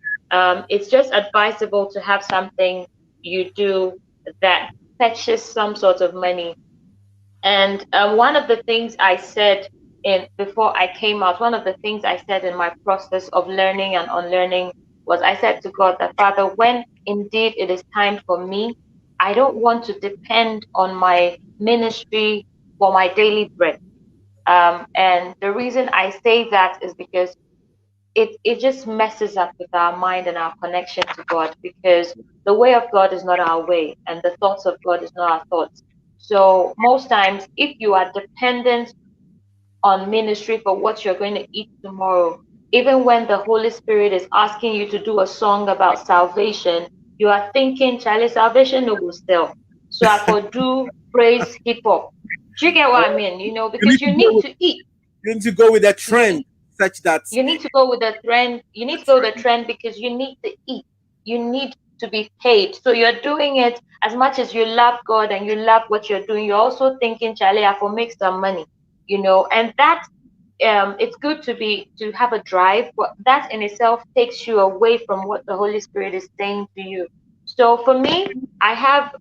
it's just advisable to have something you do that fetches some sort of money. And one of the things I said in before I came out, one of the things I said in my process of learning and unlearning was, I said to God that, Father, when indeed it is time for me, I don't want to depend on my ministry for my daily bread. And the reason I say that is because it just messes up with our mind and our connection to God, because the way of God is not our way and the thoughts of God is not our thoughts. So most times, if you are dependent on ministry for what you're going to eat tomorrow, even when the Holy Spirit is asking you to do a song about salvation, you are thinking, Charlie, salvation no will sell. So I for do praise hip hop. Do you get what I mean? You need Because to you go need with, to eat. you need to go with a You trend need such that you need to go with the trend. You need to go with the trend because you need to eat. You need to be paid. So you're doing it as much as you love God and you love what you're doing. You're also thinking, Charlie, I will make some money, and that it's good to have a drive, but that in itself takes you away from what the Holy Spirit is saying to you. So for me, I have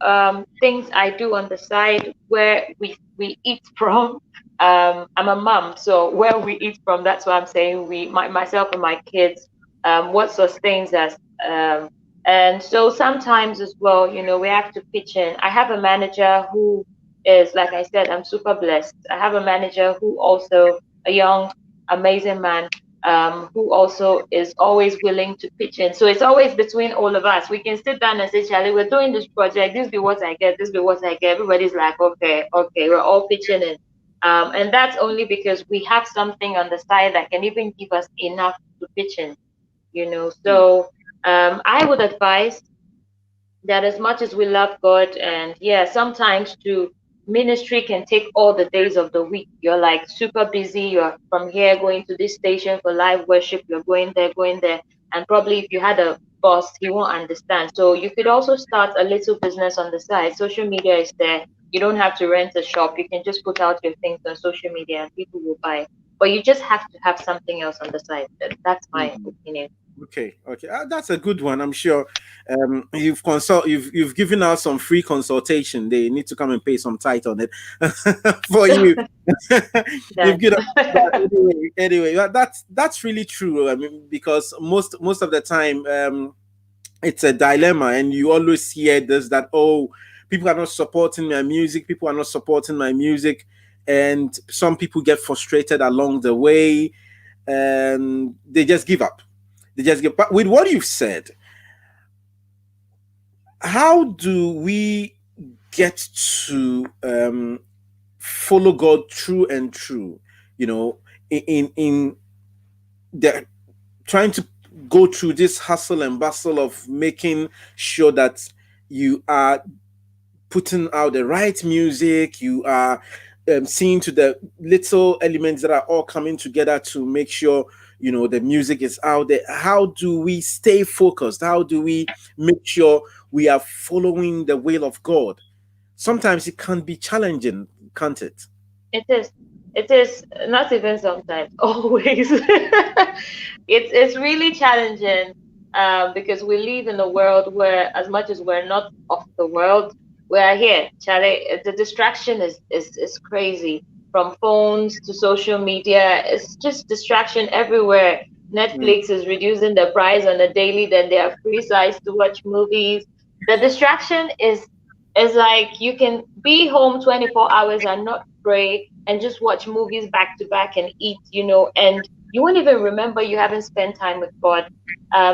things I do on the side where we eat from. I'm a mom, so where we eat from, that's what I'm saying. Myself and my kids, what sustains us. Um, and so sometimes as well, we have to pitch in. I have a manager who is, like I said, I'm super blessed. I have a manager who also, a young, amazing man, who also is always willing to pitch in. So it's always between all of us. We can sit down and say, Charlie, we're doing this project. This be what I get. This be what I get. Everybody's like, okay, okay. We're all pitching in. And that's only because we have something on the side that can even give us enough to pitch in. So I would advise that as much as we love God, and yeah, sometimes to ministry can take all the days of the week. You're like super busy. You're from here going to this station for live worship. You're going there. And probably if you had a boss, he won't understand. So you could also start a little business on the side. Social media is there. You don't have to rent a shop. You can just put out your things on social media and people will buy. But you just have to have something else on the side. That's my opinion. okay, okay, that's a good one. I'm sure you've given out some free consultation. They need to come and pay some tithe on it for you. You've given but anyway, that's really true. I mean, because most of the time, it's a dilemma, and you always hear this, that, oh, people are not supporting my music, people are not supporting my music, and some people get frustrated along the way, and they just give up. But with what you've said, how do we get to follow God true and true? In the trying to go through this hustle and bustle of making sure that you are putting out the right music, you are seeing to the little elements that are all coming together to make sure the music is out there. How do we stay focused? How do we make sure we are following the will of God? Sometimes it can be challenging, can't it? It is. It is not even sometimes, always. It's really challenging, because we live in a world where, as much as we're not of the world, we are here. Charlie, the distraction is crazy. From phones to social media, it's just distraction everywhere. Mm, Netflix is reducing the price on a daily, then they are free sites to watch movies. The distraction is like you can be home 24 hours and not pray and just watch movies back to back and eat, and you won't even remember you haven't spent time with God.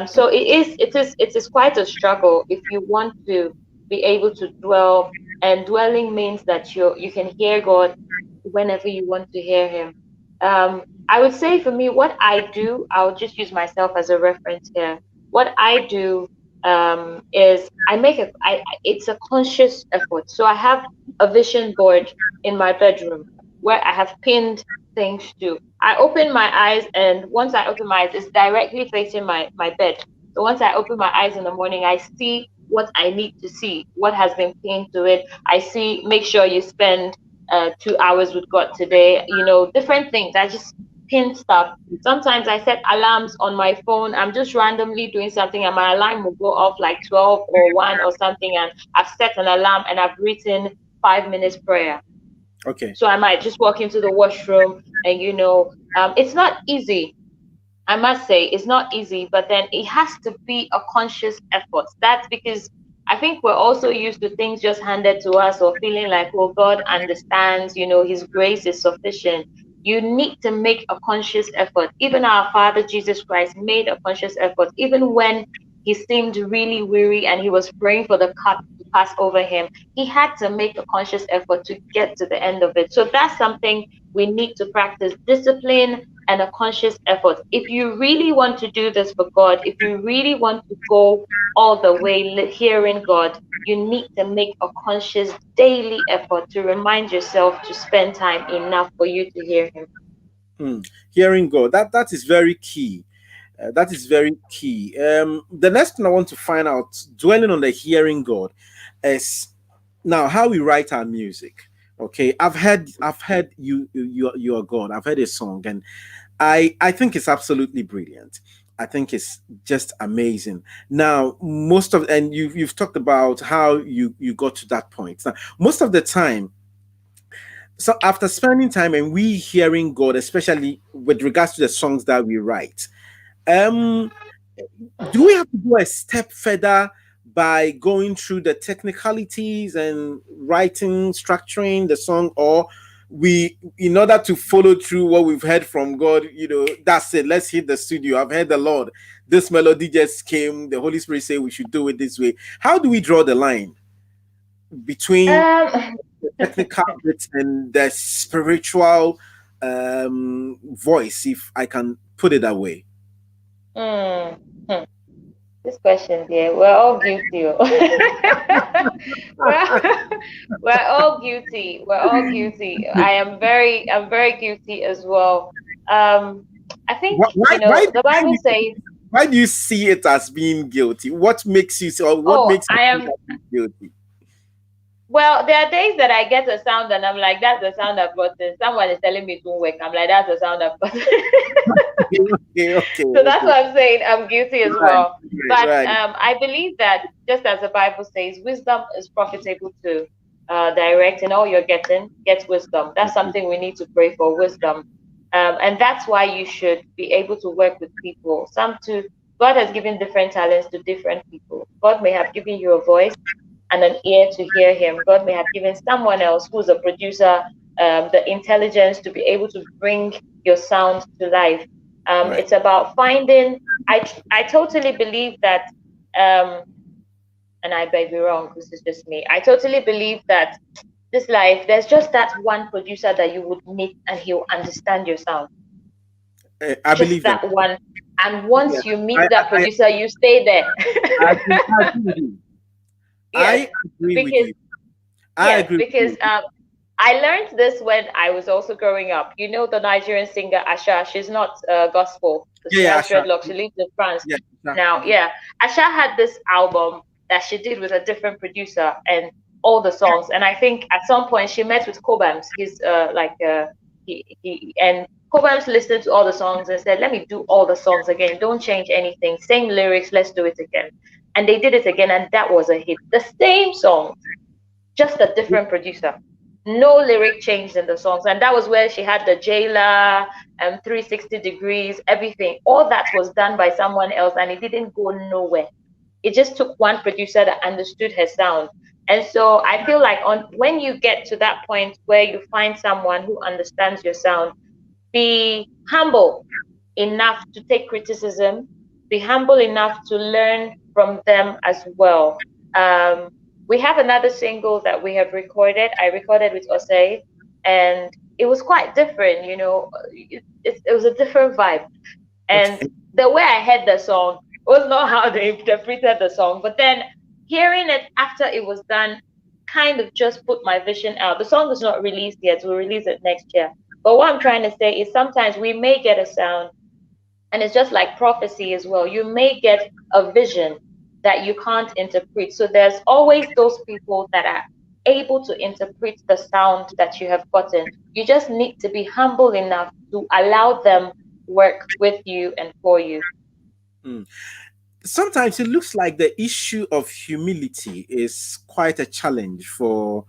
So it is quite a struggle if you want to be able to dwell, and dwelling means that you can hear God whenever you want to hear Him. I would say for me, what I do, I'll just use myself as a reference here. What I do is I make it's a conscious effort. So I have a vision board in my bedroom where I have pinned things to. I open my eyes, and once I open my eyes, it's directly facing my bed. So once I open my eyes in the morning, I see what I need to see, what has been pinned to it. I see, make sure you spend 2 hours with God today, different things. I just pin stuff. Sometimes I set alarms on my phone. I'm just randomly doing something, and my alarm will go off like 12 or 1 or something, and I've set an alarm and I've written 5 minutes prayer. Okay. So I might just walk into the washroom, and it's not easy. I must say it's not easy, but then it has to be a conscious effort. That's because I think we're also used to things just handed to us, or feeling like, oh, God understands, His grace is sufficient. You need to make a conscious effort. Even our Father Jesus Christ made a conscious effort, even when he seemed really weary and he was praying for the cup to pass over him. He had to make a conscious effort to get to the end of it. So that's something we need to practice: discipline and a conscious effort. If you really want to do this for God, if you really want to go all the way hearing God, you need to make a conscious daily effort to remind yourself to spend time enough for you to hear Him. Hearing God, that is very key. That is very key. The next thing I want to find out, dwelling on the hearing God, is now how we write our music. Okay, I've heard you are God. I've heard a song, and I think it's absolutely brilliant. I think it's just amazing. Now, most of, and you've talked about how you got to that point. Now, most of the time, so after spending time and we hearing God, especially with regards to the songs that we write, um, do we have to go a step further by going through the technicalities and writing, structuring the song, or we, in order to follow through what we've heard from God, that's it, let's hit the studio, I've heard the Lord, this melody just came, the Holy Spirit say we should do it this way? How do we draw the line between Um, the technical bits and the spiritual voice, if I can put it that way? hmm, hmm. This question, dear, we're all guilty. we're, we're all guilty. We're all guilty. I'm very guilty as well. I think, Why, why, why, the why, Bible do says, why do you see it as being guilty? What makes you, or what oh, makes you I think am. that it's guilty? Well, there are days that I get a sound and I'm like, that's the sound I've gotten. Someone is telling me it won't work. I'm like, that's the sound I've gotten. Okay, okay, So that's okay. what I'm saying. I'm guilty as Right, well. right, But right. I believe that, just as the Bible says, wisdom is profitable to direct. In all you're getting, get wisdom. That's something we need to pray for, wisdom. And that's why you should be able to work with people. God has given different talents to different people. God may have given you a voice and an ear to hear Him. God may have given someone else who's a producer the intelligence to be able to bring your sound to life. Right. It's about finding. I totally believe that, um, and I may be wrong. This is just me. I totally believe that this life, there's just that one producer that you would meet, and he'll understand your sound. I Just believe that. that one. And Yeah. once you I, meet that I, producer, you stay there. I agree with you. Yes, I agree with because you. I yes, agree with because you. I learned this when I was also growing up. You know the Nigerian singer Asha. She's not gospel. Yeah, She yeah, has Asha. dreadlocks. She lives in France Yeah, Asha. now. Yeah, Asha had this album that she did with a different producer and all the songs. And I think at some point she met with Cobams. He's he and Cobams listened to all the songs and said, "Let me do all the songs again. Don't change anything. Same lyrics. Let's do it again." And they did it again, and that was a hit. The same song, just a different producer. No lyric changed in the songs. And that was where she had the jailer and 360 degrees, everything. All that was done by someone else, and it didn't go nowhere. It just took one producer that understood her sound. And so I feel like when you get to that point where you find someone who understands your sound, be humble. enough to take criticism, be humble enough to learn from them as well. Um, we have another single that we have recorded. I recorded with Osei, and it was quite different. It was a different vibe. And Okay. the way I heard the song was not how they interpreted the song. But then hearing it after it was done kind of just put my vision out. The song is not released yet. We'll release it next year. But what I'm trying to say is sometimes we may get a sound, and it's just like prophecy as well. You may get a vision that you can't interpret. So there's always those people that are able to interpret the sound that you have gotten. You just need to be humble enough to allow them work with you and for you. Mm. Sometimes it looks like the issue of humility is quite a challenge for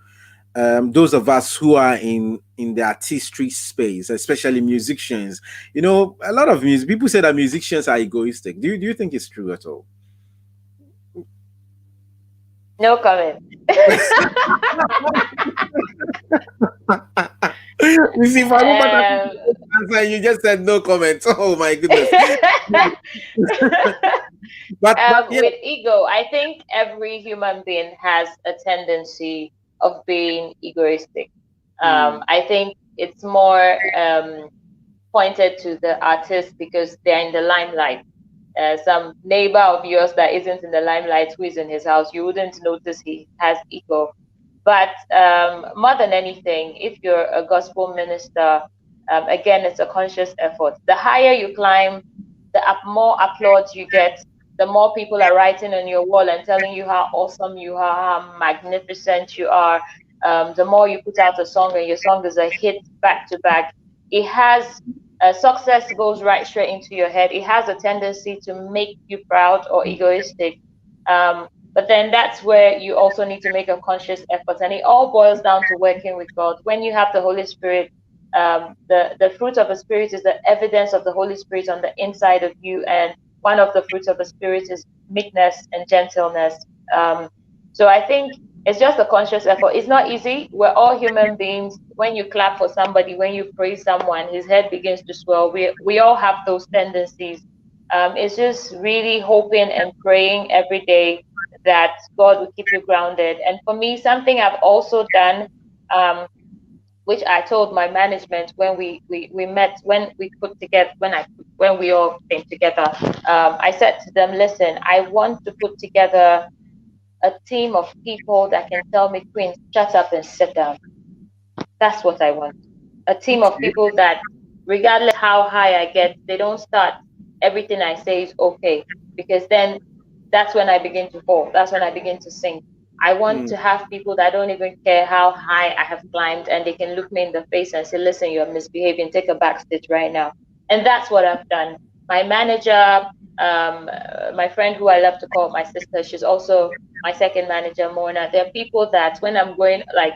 those of us who are in the artistry space, especially musicians. A lot of music people say that musicians are egoistic. Do you think it's true at all? No comment. You see, if I remember that um, answer, you just said no comment. Oh my goodness. But yeah. with ego, I think every human being has a tendency of being egoistic. Mm, I think it's more pointed to the artist because they're in the limelight. Some neighbor of yours that isn't in the limelight, who is in his house, you wouldn't notice he has ego. But more than anything, if you're a gospel minister, again, it's a conscious effort. The higher you climb, the more applause you get, the more people are writing on your wall and telling you how awesome you are, how magnificent you are. The more you put out a song and your song is a hit back to back, it has success goes right straight into your head. It has a tendency to make you proud or egoistic. But then that's where you also need to make a conscious effort. And it all boils down to working with God. When you have the Holy Spirit, the fruit of the Spirit is the evidence of the Holy Spirit on the inside of you. And one of the fruits of the Spirit is meekness and gentleness. So I think it's just a conscious effort. It's not easy. We're all human beings. When you clap for somebody, when you praise someone, his head begins to swell. We all have those tendencies. It's just really hoping and praying every day that God will keep you grounded. And for me, something I've also done, which I told my management when we met, when we put together, when we all came together, I said to them, listen, I want to put together a team of people that can tell me, Queen, shut up and sit down. That's what I want. A team of people that, regardless how high I get, they don't start everything I say is okay, because then that's when I begin to fall. That's when I begin to sink. I want mm, to have people that don't even care how high I have climbed, and they can look me in the face and say, listen, you're misbehaving, take a back stitch right now. And that's what I've done. My manager, my friend who I love to call my sister, she's also my second manager, Mona. There are people that when I'm going, like,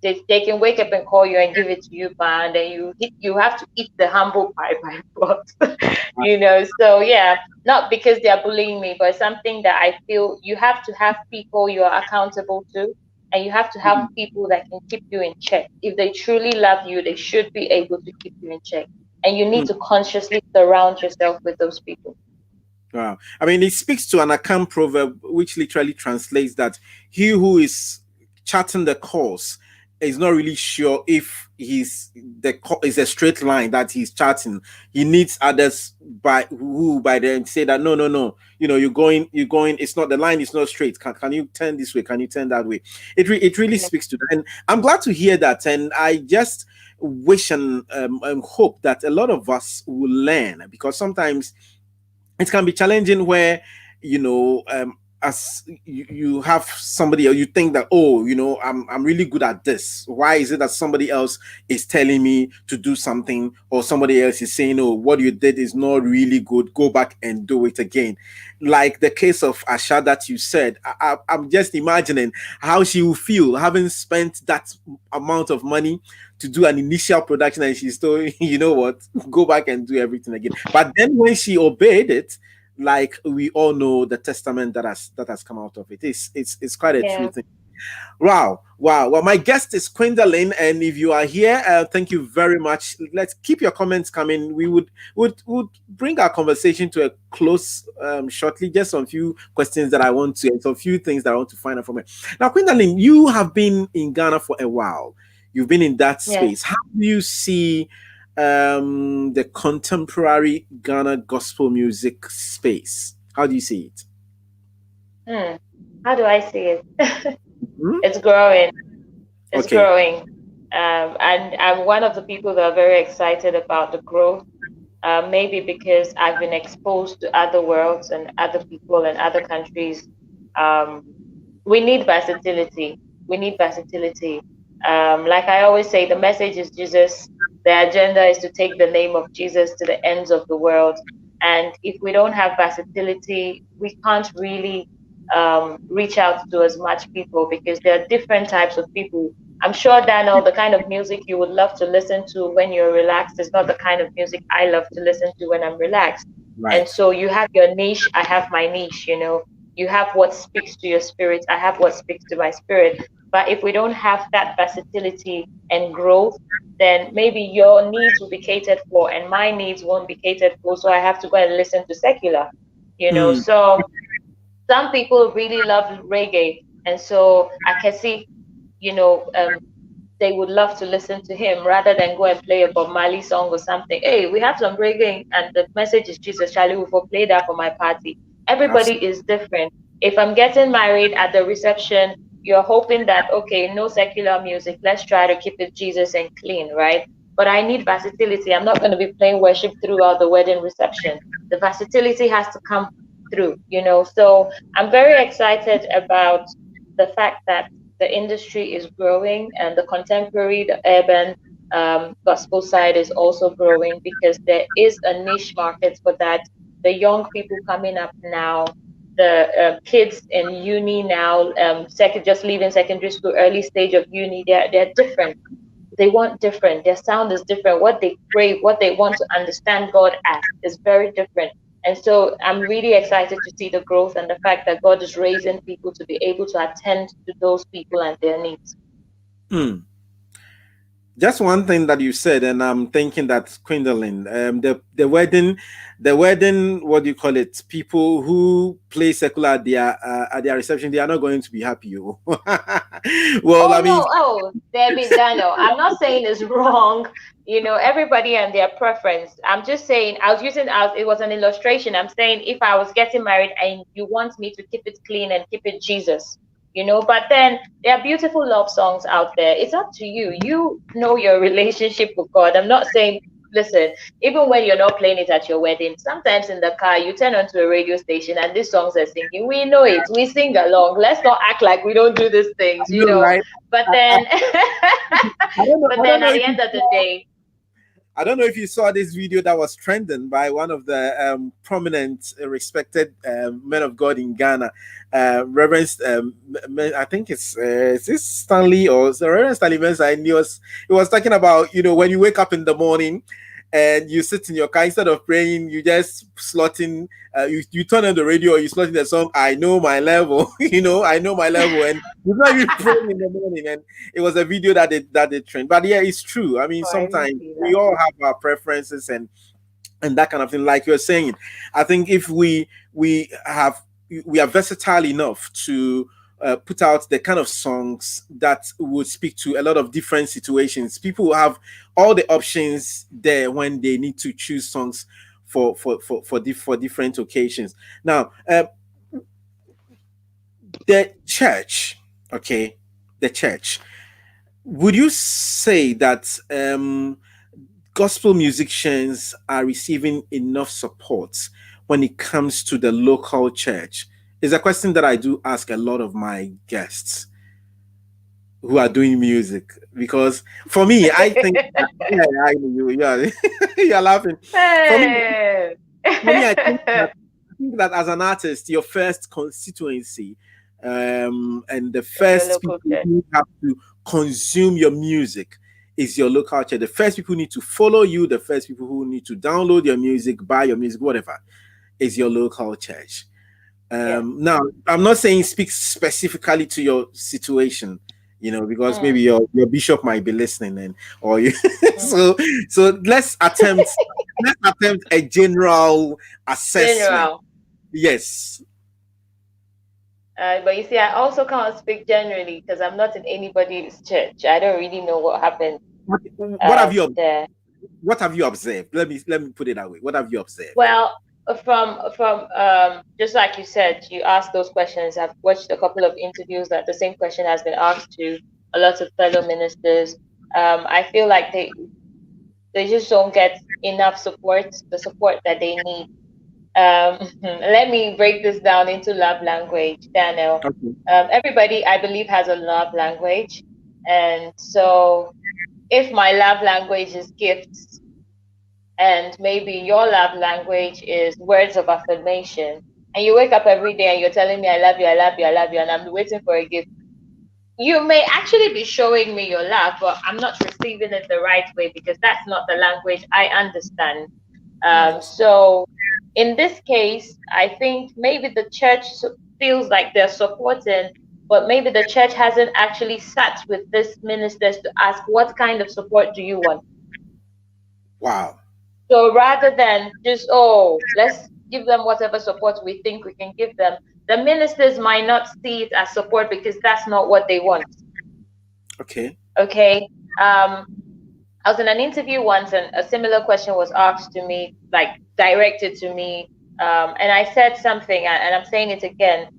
they can wake up and call you and give it to you, and then you have to eat the humble pie by force. So yeah, not because they're bullying me, but something that I feel you have to have people you are accountable to, and you have to have people that can keep you in check. If they truly love you, they should be able to keep you in check, and you need mm. to consciously surround yourself with those people. Wow. I mean, it speaks to an Akan proverb, which literally translates that he who is charting the course is not really sure if is a straight line that he's charting. He needs others by then say that no. You're going. It's not, the line is not straight. Can you turn this way? Can you turn that way? It really Yeah. speaks to that, and I'm glad to hear that. And I just wish and hope that a lot of us will learn, because sometimes it can be challenging where as you have somebody, or you think that, oh, I'm really good at this. Why is it that somebody else is telling me to do something, or somebody else is saying, oh, what you did is not really good, go back and do it again? Like the case of Asha that you said, I'm just imagining how she will feel having spent that amount of money to do an initial production, and she's told, you know what, go back and do everything again. But then when she obeyed it, like we all know the testament that has come out of it. It's quite a true Yeah. thing. Wow, wow. Well, my guest is Queendalyn, and if you are here, thank you very much. Let's keep your comments coming. We would bring our conversation to a close shortly. Just some few questions that I want to, and some few things that I want to find out from it. Now, Queendalyn, you have been in Ghana for a while. You've been in that Yes. space. How do you see the contemporary Ghana gospel music space? How do you see it? Hmm. How do I see it? Hmm? It's growing. It's Okay. growing. And I'm one of the people that are very excited about the growth. Maybe because I've been exposed to other worlds and other people and other countries. Um, we need versatility. We need versatility. Like I always say, the message is Jesus. The agenda is to take the name of Jesus to the ends of the world. And if we don't have versatility, we can't really reach out to as much people because there are different types of people. I'm sure, Daniel, the kind of music you would love to listen to when you're relaxed is not the kind of music I love to listen to when I'm relaxed. And Right. so you have your niche, I have my niche, you know. You have what speaks to your spirit, I have what speaks to my spirit. But if we don't have that versatility and growth, then maybe your needs will be catered for and my needs won't be catered for. So I have to go and listen to secular, you know. Mm, So some people really love reggae. And so I can see, you know, they would love to listen to him rather than go and play a Bob Marley song or something. Hey, we have some reggae and the message is Jesus. Charlie will play that for my party. Everybody absolutely. is different. If I'm getting married at the reception, you're hoping that, okay, no secular music. Let's try to keep it Jesus and clean, right? But I need versatility. I'm not going to be playing worship throughout the wedding reception. The versatility has to come through, you know. So I'm very excited about the fact that the industry is growing and the contemporary, the urban gospel side is also growing because there is a niche market for that. The young people coming up now, the kids in uni now, just leaving secondary school, early stage of uni, they're different. They want different. Their sound is different. What they crave, what they want to understand God as is very different. And so I'm really excited to see the growth and the fact that God is raising people to be able to attend to those people and their needs. mm. Just one thing that you said, and I'm thinking that Queendalyn, the wedding, what do you call it? People who play secular at their reception, they are not going to be happy. Oh. Well, I Oh mean, no, oh David Daniel, I'm not saying it's wrong. You know, everybody and their preference. I'm just saying I was using as it was an illustration. I'm saying if I was getting married and you want me to keep it clean and keep it Jesus, you know, but then there are beautiful love songs out there. It's up to you. You know your relationship with God. I'm not saying listen, even when you're not playing it at your wedding, sometimes in the car you turn onto a radio station and these songs are singing. We know it. We sing along. Let's not act like we don't do these I things, you know, know. right? But I, then, but I don't then know at if the you end of the saw, day, I don't know if you saw this video that was trending by one of the prominent, respected men of God in Ghana, Reverend. I think is this Stanley or so Reverend Stanley Mensah. And he was talking about when you wake up in the morning and you sit in your car, instead of praying, you just slot in. You turn on the radio, or you slot in the song. I know my level. I know my level, and you're not even praying in the morning. And it was a video that they trend. But yeah, it's true. I mean, oh, I didn't sometimes see we that. all have our preferences and that kind of thing. Like you're saying, I think if we are versatile enough to put out the kind of songs that would speak to a lot of different situations, people will have all the options there when they need to choose songs for different occasions. Now, the church, okay, the church. Would you say that gospel musicians are receiving enough support when it comes to the local church? Is a question that I do ask a lot of my guests who are doing music, because for me, I think that, yeah, yeah, you're laughing. For me, Hey. for me, I think that as an artist, your first constituency, and the It's your first local people church. who have to consume your music is your local church. The first people who need to follow you, the first people who need to download your music, buy your music, whatever, is your local church. Yeah. Now, I'm not saying speak specifically to your situation, because maybe your bishop might be listening, and or you. so let's attempt a general assessment. General. Yes. But you see, I also can't speak generally because I'm not in anybody's church. I don't really know what happened What have you there. What have you observed? Let me put it that way. What have you observed? Well, from just like you said, you asked those questions. I've watched a couple of interviews that the same question has been asked to a lot of fellow ministers. I feel like they just don't get enough support, the support that they need. Let me break this down into love language, Daniel. Okay. Everybody, I believe, has a love language, and so if my love language is gifts, and maybe your love language is words of affirmation, and you wake up every day and you're telling me I love you, I love you, I love you, and I'm waiting for a gift, you may actually be showing me your love, but I'm not receiving it the right way because that's not the language I understand. Yes. So in this case, I think maybe the church feels like they're supporting, but maybe the church hasn't actually sat with these ministers to ask what kind of support do you want. Wow. So rather than just, let's give them whatever support we think we can give them, the ministers might not see it as support because that's not what they want. Okay. Okay. I was in an interview once and a similar question was asked to me, like directed to me. And I said something, and I'm saying it again.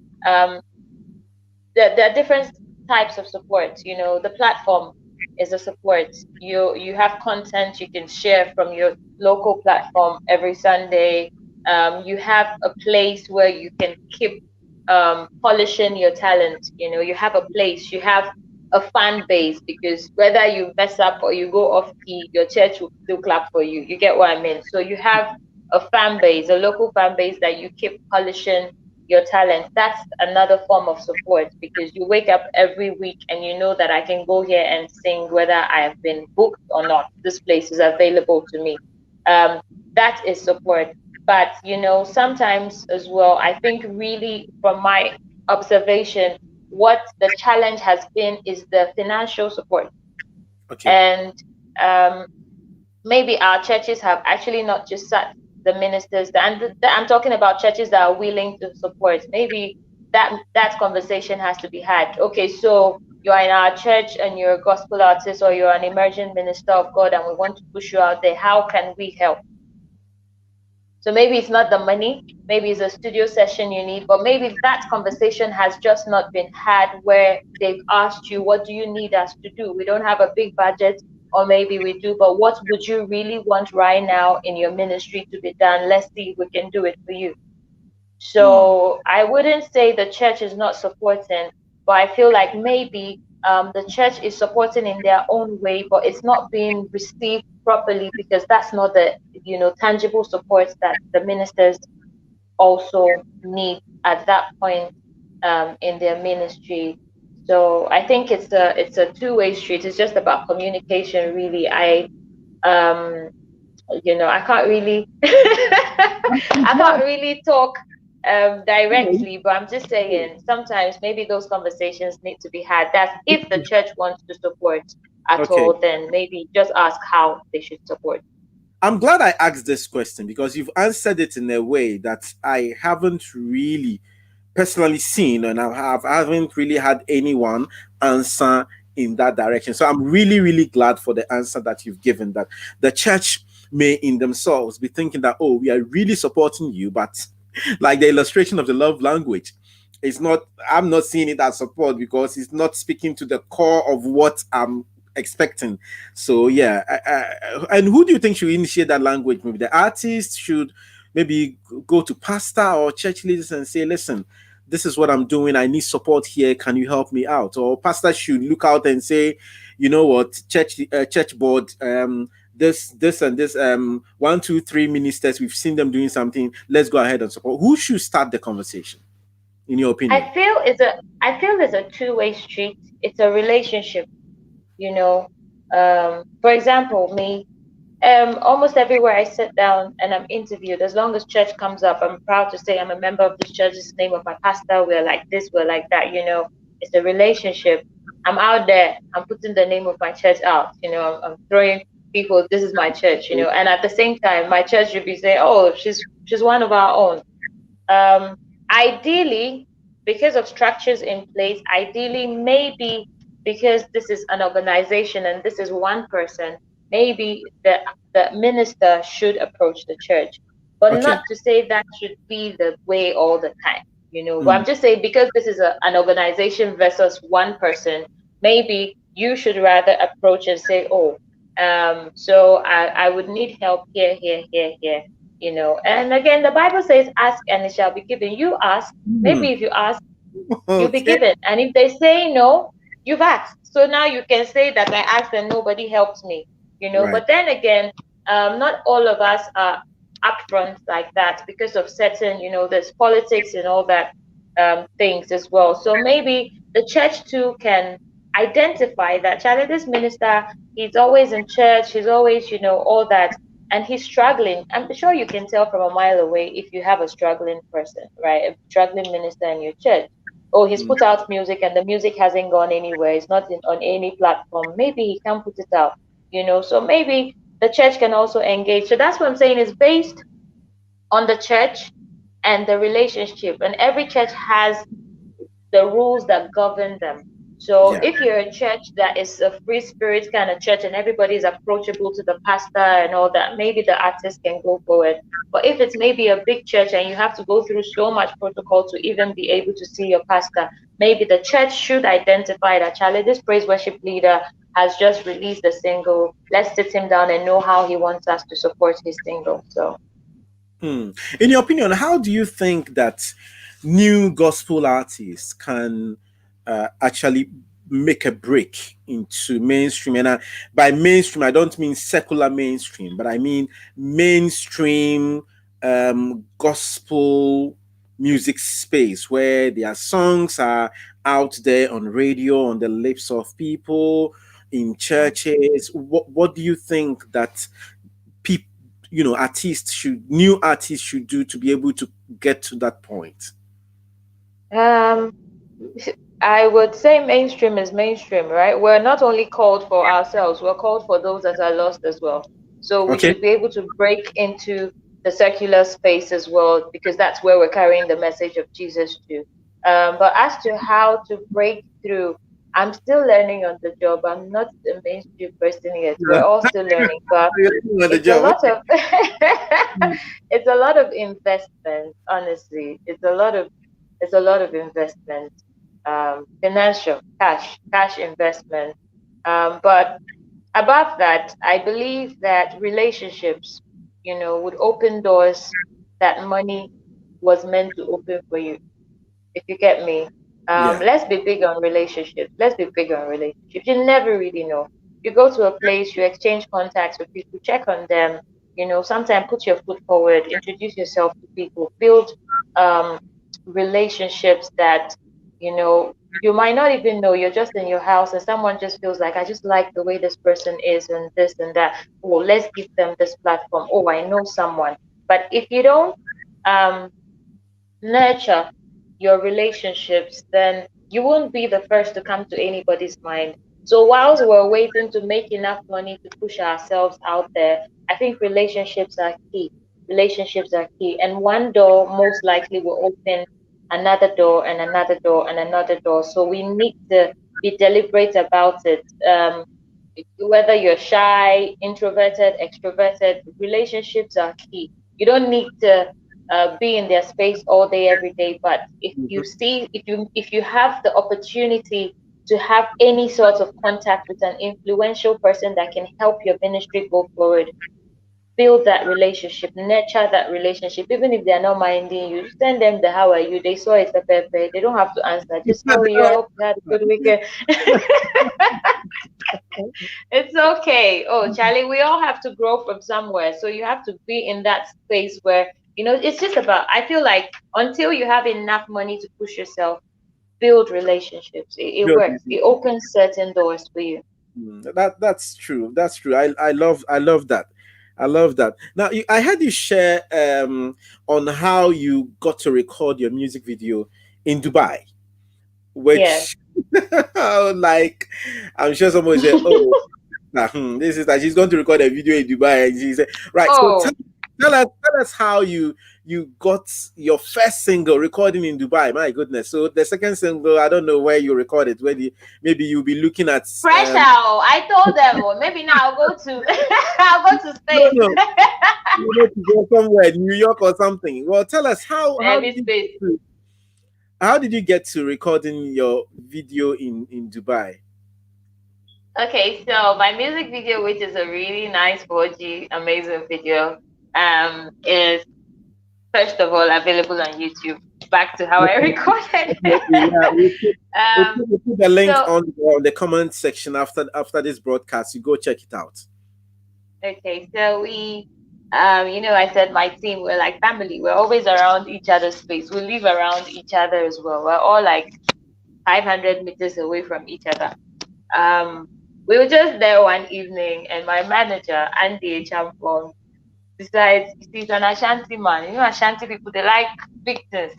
There are different types of support. The platform is a support. You have content you can share from your local platform every Sunday. You have a place where you can keep polishing your talent. You have a place. You have a fan base because whether you mess up or you go off key, your church will still clap for you. You get what I mean? So you have a fan base, a local fan base that you keep polishing your talent. That's another form of support because you wake up every week and you know that I can go here and sing whether I have been booked or not. This place is available to me. That is support. But sometimes as well, I think really from my observation, what the challenge has been is the financial support. Okay. And maybe our churches have actually not just sat the ministers, and I'm talking about churches that are willing to support. Maybe that conversation has to be had. Okay, so you're in our church and you're a gospel artist or you're an emerging minister of God and we want to push you out there. How can we help? So maybe it's not the money, maybe it's a studio session you need, but maybe that conversation has just not been had where they've asked you, what do you need us to do? We don't have a big budget, or maybe we do, but what would you really want right now in your ministry to be done? Let's see if we can do it for you. So I wouldn't say the church is not supporting, but I feel like maybe the church is supporting in their own way, but it's not being received properly because that's not the tangible support that the ministers also need at that point in their ministry. So I think it's a two-way street. It's just about communication, really. I can't really I can't really talk directly, but I'm just saying sometimes maybe those conversations need to be had. That's if the church wants to support at Okay. all, then maybe just ask how they should support. I'm glad I asked this question because you've answered it in a way that I haven't really personally seen, and I haven't really had anyone answer in that direction. So I'm really, really glad for the answer that you've given, that the church may in themselves be thinking that, oh, we are really supporting you, but like the illustration of the love language, I'm not seeing it as support because it's not speaking to the core of what I'm expecting. So yeah, and who do you think should initiate that language? Maybe the artist should maybe go to pastor or church leaders and say, listen, this is what I'm doing, I need support here, can you help me out? Or pastor should look out and say, you know what, church board, this and this, 1 2 3 ministers, we've seen them doing something, let's go ahead and support. Who should start the conversation in your opinion? I feel it's a two-way street. It's a relationship. For example, me, Almost everywhere I sit down and I'm interviewed, as long as church comes up, I'm proud to say I'm a member of this church. This is the name of my pastor. We're like this, we're like that. It's a relationship. I'm out there. I'm putting the name of my church out. I'm throwing people. This is my church. And at the same time, my church should be saying, "Oh, she's one of our own." Um, Ideally, because of structures in place, ideally, maybe because this is an organization and this is one person, maybe the minister should approach the church, but Okay. not to say that should be the way all the time. But Mm. I'm just saying because this is an organization versus one person, maybe you should rather approach and say, "Oh, so I would need help here, here, here, here." And again, the Bible says, "Ask and it shall be given." You ask, maybe Mm. if you ask, you'll be Okay. given. And if they say no, you've asked. So now you can say that I asked and nobody helped me. Right. But then again, not all of us are upfront like that because of certain, there's politics and all that things as well. So maybe the church too can identify that, Charlie, this minister, he's always in church, he's always, all that, and he's struggling. I'm sure you can tell from a mile away if you have a struggling person, right? A struggling minister in your church. Oh, he's Mm. put out music and the music hasn't gone anywhere. It's not on any platform. Maybe he can put it out. So maybe the church can also engage. So that's what I'm saying is based on the church and the relationship. And every church has the rules that govern them. So Yeah. if you're a church that is a free spirit kind of church and everybody is approachable to the pastor and all that, maybe the artist can go forward. But if it's maybe a big church and you have to go through so much protocol to even be able to see your pastor, maybe the church should identify that, Charlie, this praise worship leader has just released a single. Let's sit him down and know how he wants us to support his single. So Hmm. In your opinion, how do you think that new gospel artists can actually make a break into mainstream? And by mainstream, I don't mean secular mainstream, but I mean mainstream gospel music space where their songs are out there on radio, on the lips of people, in churches. What do you think that people, new artists should do to be able to get to that point? um I would say mainstream is mainstream, right? We're not only called for ourselves, we're called for those that are lost as well. So we Okay. should be able to break into the secular space as well, because that's where we're carrying the message of Jesus to. But as to how to break through, I'm still learning on the job. I'm not a mainstream person yet. We're Yeah. all still learning, but You're doing the it's a job. lot of it's a lot of investment, honestly. It's a lot of investment, financial cash investment. But above that, I believe that relationships, would open doors that money was meant to open for you, if you get me. Yeah. Let's be big on relationships. Let's be big on relationships. You never really know. You go to a place, you exchange contacts with people, check on them. Sometimes put your foot forward, introduce yourself to people, build um, relationships that you might not even know. You're just in your house, and someone just feels like, I just like the way this person is, and this and that. Oh, let's give them this platform. Oh, I know someone. But if you don't um, nurture your relationships, then you won't be the first to come to anybody's mind. So whilst we're waiting to make enough money to push ourselves out there, I think relationships are key. Relationships are key. And one door most likely will open another door and another door and another door. So we need to be deliberate about it. Whether you're shy, introverted, extroverted, relationships are key. You don't need to be in their space all day, every day. But if you have the opportunity to have any sort of contact with an influential person that can help your ministry go forward, build that relationship, nurture that relationship. Even if they're not minding you, send them the how are you. They saw it, pepe. They don't have to answer. Just how are you? I hope you had a good weekend. It's okay. Oh, Charlie, we all have to grow from somewhere. So you have to be in that space where, it's just about, I feel like until you have enough money to push yourself, build relationships. It Build works. it. It opens certain doors for you. That's true. That's true. I love that. I love that. Now, I had you share on how you got to record your music video in Dubai, Yes. which, like, I'm sure someone will say, "Oh, this is that she's going to record a video in Dubai," and she said, "Right." So Oh, tell us how you got your first single recording in Dubai. My goodness. So the second single, I don't know where you recorded. Where maybe you'll be looking at. pressure. Oh, I told them, oh, maybe now I'll go to I'll go to No, space. no, you need to go somewhere, New York or something. Well, tell us Let me space. how did you get to recording your video in Dubai? Okay, so my music video, which is a really nice 4G amazing video, is first of all available on YouTube. Back to how I recorded it. Yeah, um, we'll put the link so on the comment section after this broadcast. You go check it out. okay, so we, I said my team, we're like family. We're always around each other's space. We live around each other as well. We're all like 500 meters away from each other. We were just there one evening, and my manager, Andy Champong, decides he's an Ashanti man. You know, Ashanti people, they like big things.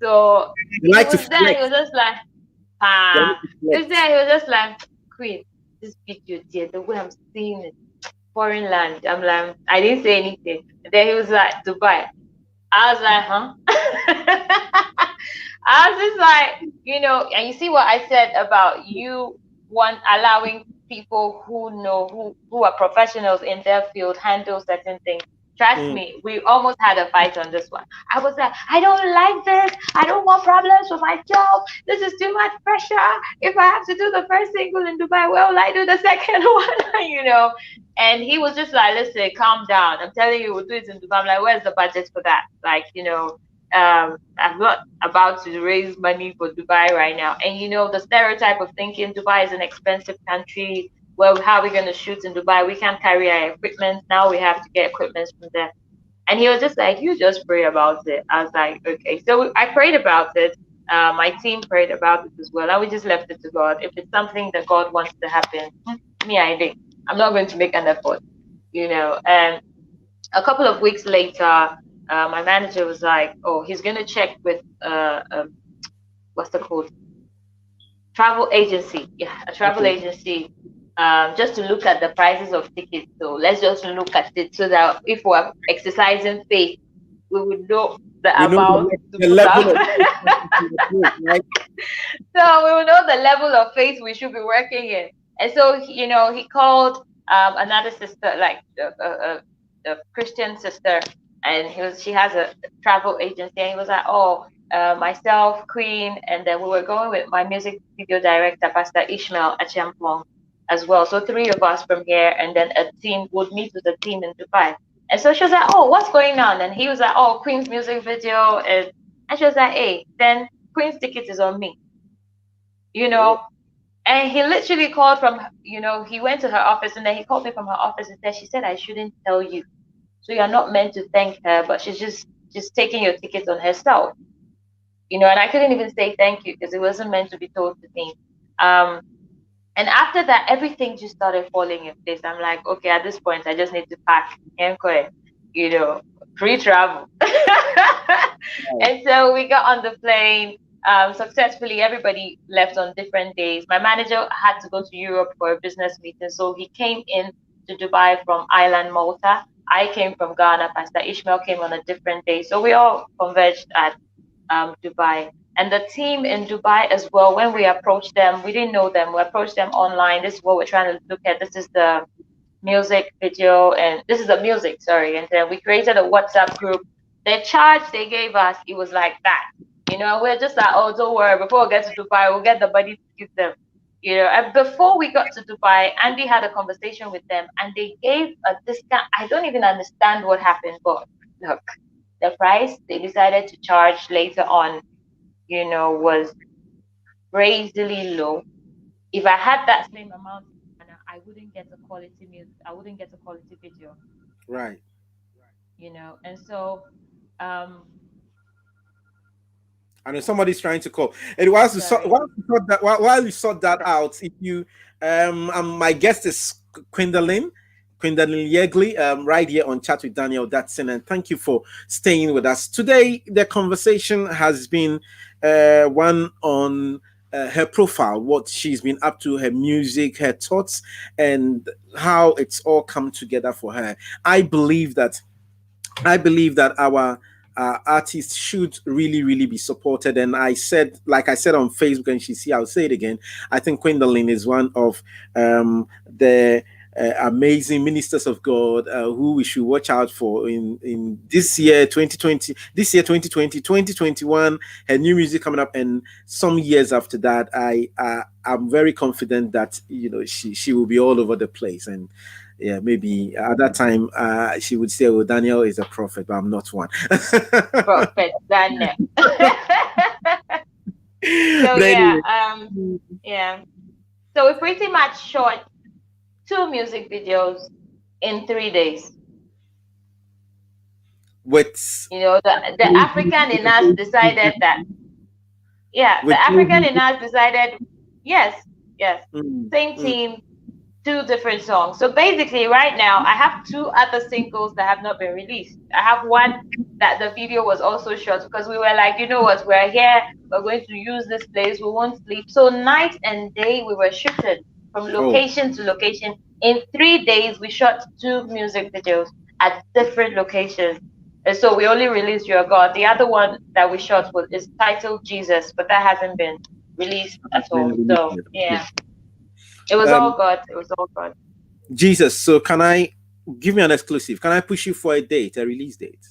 So You he like to was there, he flex. was just like, You ah. like to He was flex. there, he was just like, Queen, this video, dear, the way I'm seeing it, foreign land. I'm like, I didn't say anything. Then he was like, Dubai. I was like, huh? I was just like, and you see what I said about you allowing people who know who are professionals in their field handle certain things. Trust Mm. me, we almost had a fight on this one. I was like, I don't like this. I don't want problems with my job. This is too much pressure. If I have to do the first single in Dubai, well, I do the second one. And he was just like, listen, calm down. I'm telling you, we'll do it in Dubai. I'm like, where's the budget for that? Like, I'm not about to raise money for Dubai right now. And the stereotype of thinking Dubai is an expensive country. Well, how are we going to shoot in Dubai? We can't carry our equipment. Now we have to get equipment from there. And he was just like, you just pray about it. I was like, okay. So I prayed about it. My team prayed about it as well. And we just left it to God. If it's something that God wants to happen, me, I think. I'm not going to make an effort. And a couple of weeks later, my manager was like, "Oh, he's gonna check with what's it called? Travel agency. Yeah, a travel Okay. agency. Just to look at the prices of tickets. So let's just look at it so that if we're exercising faith, we would know the We know amount to the put level up. of right? So we will know the level of faith we should be working in. And so, he called another sister, like a Christian sister, and she has a travel agency, and he was like, oh, myself, Queen, and then we were going with my music video director, Pastor Ishmael Achampong, as well. So three of us from here, and then a team would meet with a team in Dubai. And so she was like, oh, what's going on? And he was like, oh, Queen's music video is, and she was like, hey, then Queen's ticket is on me, you know. And he literally called he went to her office, and then he called me from her office and said, she said, I shouldn't tell you. So you're not meant to thank her, but she's just taking your tickets on herself, and I couldn't even say thank you because it wasn't meant to be told to me. Um, and after that, everything just started falling in place. I'm like, okay, at this point, I just need to pack and go, free travel. And so we got on the plane successfully. Everybody left on different days. My manager had to go to Europe for a business meeting, so he came in to Dubai from Ireland, Malta. I came from Ghana. Pastor Ishmael came on a different day, so we all converged at Dubai. And the team in Dubai as well, when we approached them, we didn't know them. We approached them online. This is what we're trying to look at. This is the music video, and this is the music, sorry. And then we created a WhatsApp group. The charge they gave us, it was like that. We're just like, oh, don't worry. Before we get to Dubai, we'll get the money to give them. And before we got to Dubai, Andy had a conversation with them, and they gave a discount. I don't even understand what happened, but look, the price they decided to charge later on, was crazily low. If I had that same amount, I wouldn't get a quality music. I wouldn't get a quality video, Right. And so, I know somebody's trying to call. And sorry. while you sort that out, if you my guest is Queendalyn. Queendalyn Yurgleee, right here on Chat with Daniel Dadson, and thank you for staying with us today. The conversation has been one on her profile, what she's been up to, her music, her thoughts, and how it's all come together for her. I believe that our artists should really, really be supported. And I said, like I said on Facebook, and she see, I'll say it again. I think Queendalyn is one of the amazing ministers of God who we should watch out for in this year 2020, 2021, her new music coming up, and some years after that. I'm very confident that she will be all over the place. And yeah, maybe at that time she would say, "Oh, Daniel is a prophet," but I'm not one. Prophet Daniel. So yeah. So we pretty much shot 2 music videos in 3 days. With the African in us decided that. Yeah, the African in us decided. Yes. Same team. 2 different songs. So basically right now I have 2 other singles that have not been released. I have one that the video was also shot because we were like, you know what, we're here, we're going to use this place, we won't sleep. So night and day we were shooting from location to location. In 3 days we shot 2 music videos at different locations. And so we only released Your God. The other one that we shot is titled Jesus, but that hasn't been released at all. So yeah. It was all God. It was all God. Jesus. So can I give me an exclusive? Can I push you for a release date?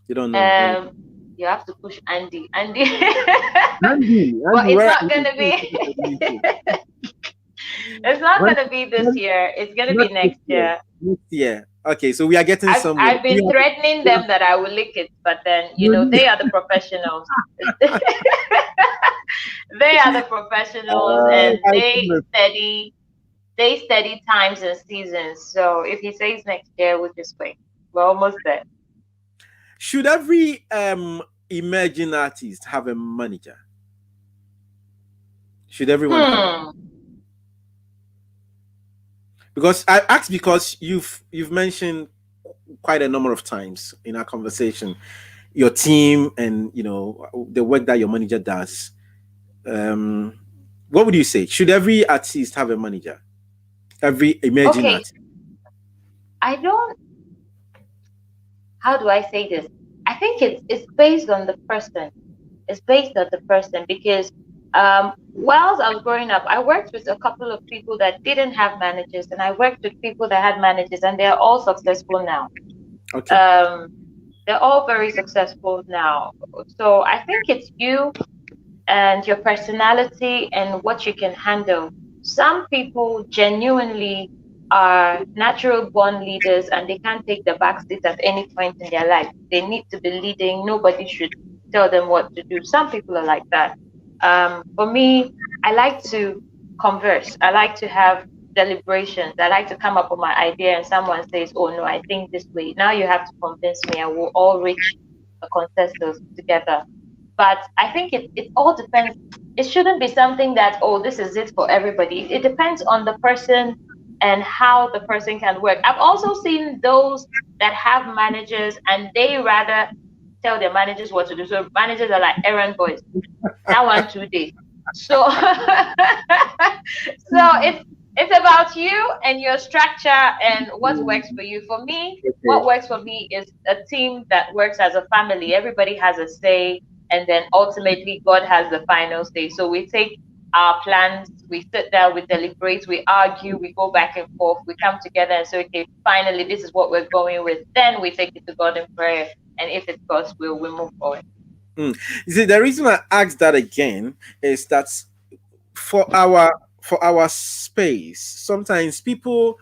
You don't know. You have to push Andy. Andy. But it's not gonna be. It's not gonna be this year. It's gonna be next year. Next year. Okay, so we are getting some. I've been threatening them that I will lick it, but then they are the professionals. They are the professionals, and they study times and seasons. So if he says next year, we'll just wait. We're almost there. Should every emerging artist have a manager? Should everyone have? Because I asked because you've mentioned quite a number of times in our conversation your team and the work that your manager does. What would you say? Should every artist have a manager? Every emerging artist? I don't. How do I say this? I think it's based on the person. It's based on the person because whilst I was growing up, I worked with a couple of people that didn't have managers, and I worked with people that had managers, and they're all successful now. Okay. They're all very successful now. So I think it's you and your personality and what you can handle. Some people genuinely are natural born leaders and they can't take the back seat at any point in their life. They need to be leading. Nobody should tell them what to do. Some people are like that. For me, I like to converse. I like to have deliberations. I like to come up with my idea and someone says, "Oh no, I think this way." Now you have to convince me and we'll all reach a consensus together. But I think it all depends. It shouldn't be something that, oh, this is it for everybody. It depends on the person and how the person can work. I've also seen those that have managers and they rather tell their managers what to do. So managers are like errand boys. That one 2 days. So it's about you and your structure and what works for you. For me, what works for me is a team that works as a family. Everybody has a say, and then ultimately God has the final say. So we take our plans, we sit down, we deliberate, we argue, we go back and forth, we come together and say, okay, finally this is what we're going with. Then we take it to God in prayer, and if it's God's will, we move forward. You see, the reason I asked that again is that for our space, sometimes people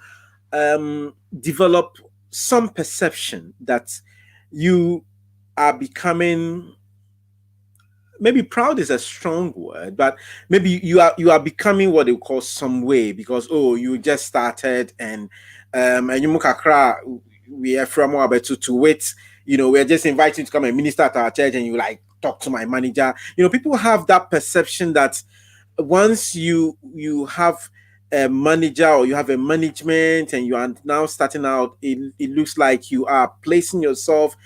develop some perception that you are becoming, maybe proud is a strong word, but maybe you are becoming what they call some way because you just started and you mukakra we are from to wait. We're just inviting you to come and minister at our church, and you like talk to my manager. People have that perception that once you have a manager or you have a management and you are now starting out, it looks like you are placing yourself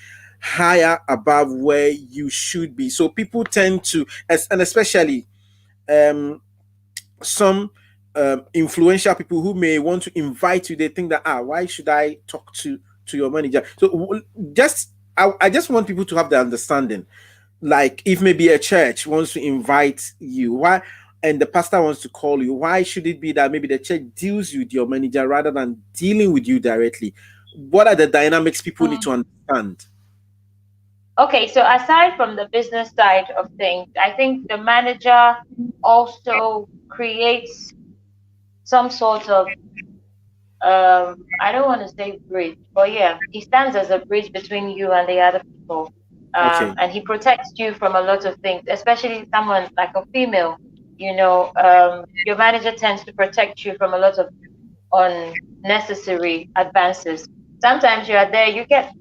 higher above where you should be. So people tend to, and especially um, some influential people who may want to invite you, they think that, why should I talk to your manager? So just I just want people to have the understanding, like if maybe a church wants to invite you, why, and the pastor wants to call you, why should it be that maybe the church deals with your manager rather than dealing with you directly? What are the dynamics people need to understand? Okay, so aside from the business side of things, I think the manager also creates some sort of I don't want to say bridge, but yeah, he stands as a bridge between you and the other people. Okay. And he protects you from a lot of things, especially someone like a female. Your manager tends to protect you from a lot of unnecessary advances. Sometimes you are there, you get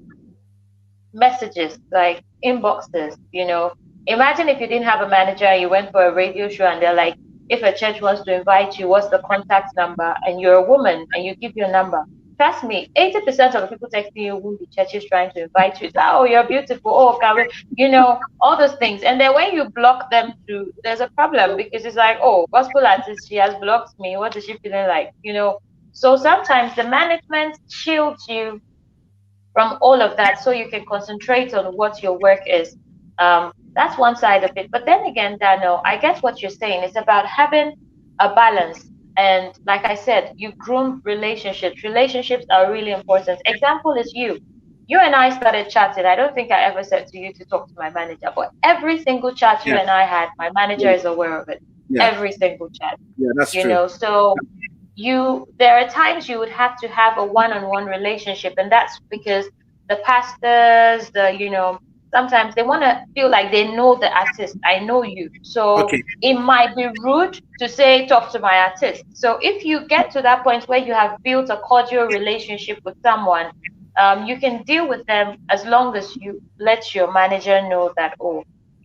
messages like inboxes. Imagine if you didn't have a manager, you went for a radio show and they're like, if a church wants to invite you, what's the contact number? And you're a woman and you give your number. Trust me, 80% of the people texting you won't be churches trying to invite you. It's like, oh, you're beautiful. Oh, can we, all those things. And then when you block them too, there's a problem because it's like, oh, gospel artist, she has blocked me. What is she feeling like? So sometimes the management shields you from all of that so you can concentrate on what your work is. That's one side of it. But then again, Daniel, I guess what you're saying is about having a balance. And like I said, you groom relationships. Relationships are really important. Example is you. You and I started chatting. I don't think I ever said to you to talk to my manager, but every single chat you and I had, my manager is aware of it. Yeah. Every single chat. Yeah, that's true. So there are times you would have to have a one-on-one relationship, and that's because the pastors, sometimes they want to feel like they know the artist. I know you, so Okay. it might be rude to say talk to my artist. So if you get to that point where you have built a cordial relationship with someone, you can deal with them as long as you let your manager know that,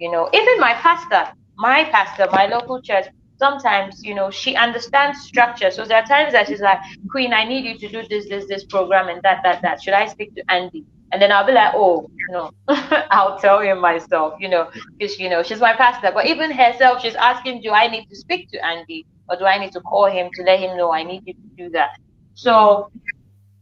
even my pastor, my local church, sometimes, she understands structure. So there are times that she's like, Queen, I need you to do this program and that. Should I speak to Andy? And then I'll be like, oh, no, I'll tell him myself, because, she's my pastor. But even herself, she's asking, do I need to speak to Andy or do I need to call him to let him know I need you to do that? So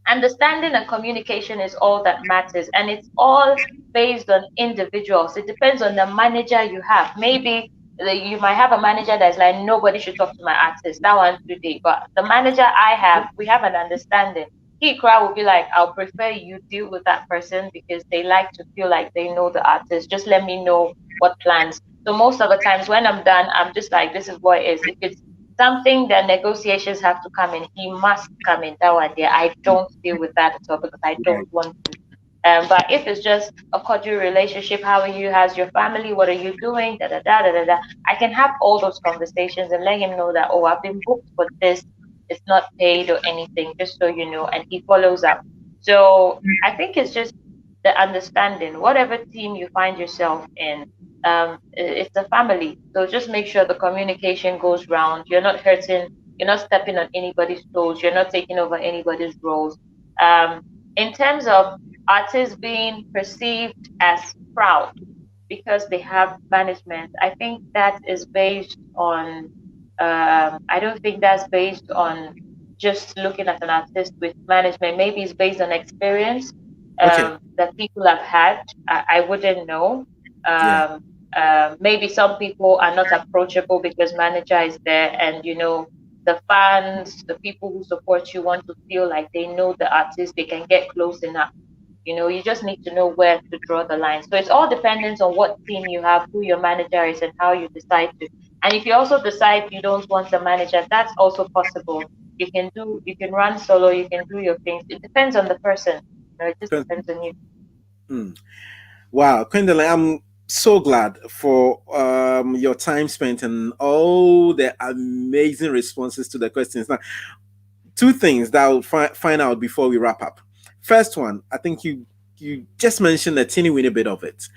understanding and communication is all that matters, and it's all based on individuals. It depends on the manager you have. Maybe you might have a manager that's like, nobody should talk to my artist, that one today. But the manager I have, we have an understanding. He crowd will be like, I'll prefer you deal with that person because they like to feel like they know the artist. Just let me know what plans. So most of the times when I'm done, I'm just like, this is what it is. If it's something that negotiations have to come in, he must come in. That one there, I don't deal with that at all because I don't want to. But if it's just a cordial relationship, how are you? How's your family? What are you doing? Da da da da da da. I can have all those conversations and let him know that, oh, I've been booked for this. It's not paid or anything, just so you know. And he follows up. So I think it's just the understanding. Whatever team you find yourself in, it's a family. So just make sure the communication goes round. You're not hurting. You're not stepping on anybody's toes. You're not taking over anybody's roles. In terms of artists being perceived as proud because they have management, I think that is based on, I don't think that's based on just looking at an artist with management. Maybe it's based on experience that people have had. I wouldn't know. Maybe some people are not approachable because manager is there, and the fans, the people who support you want to feel like they know the artist, they can get close enough. You just need to know where to draw the line. So it's all dependent on what team you have, who your manager is, and how you decide to. And if you also decide you don't want a manager, that's also possible. You can run solo, you can do your things. It depends on the person. It just depends on you. Wow, Queendalyn, I'm so glad for your time spent and all the amazing responses to the questions. Now, two things that I'll find out before we wrap up. First one, I think you just mentioned a teeny weeny bit of it.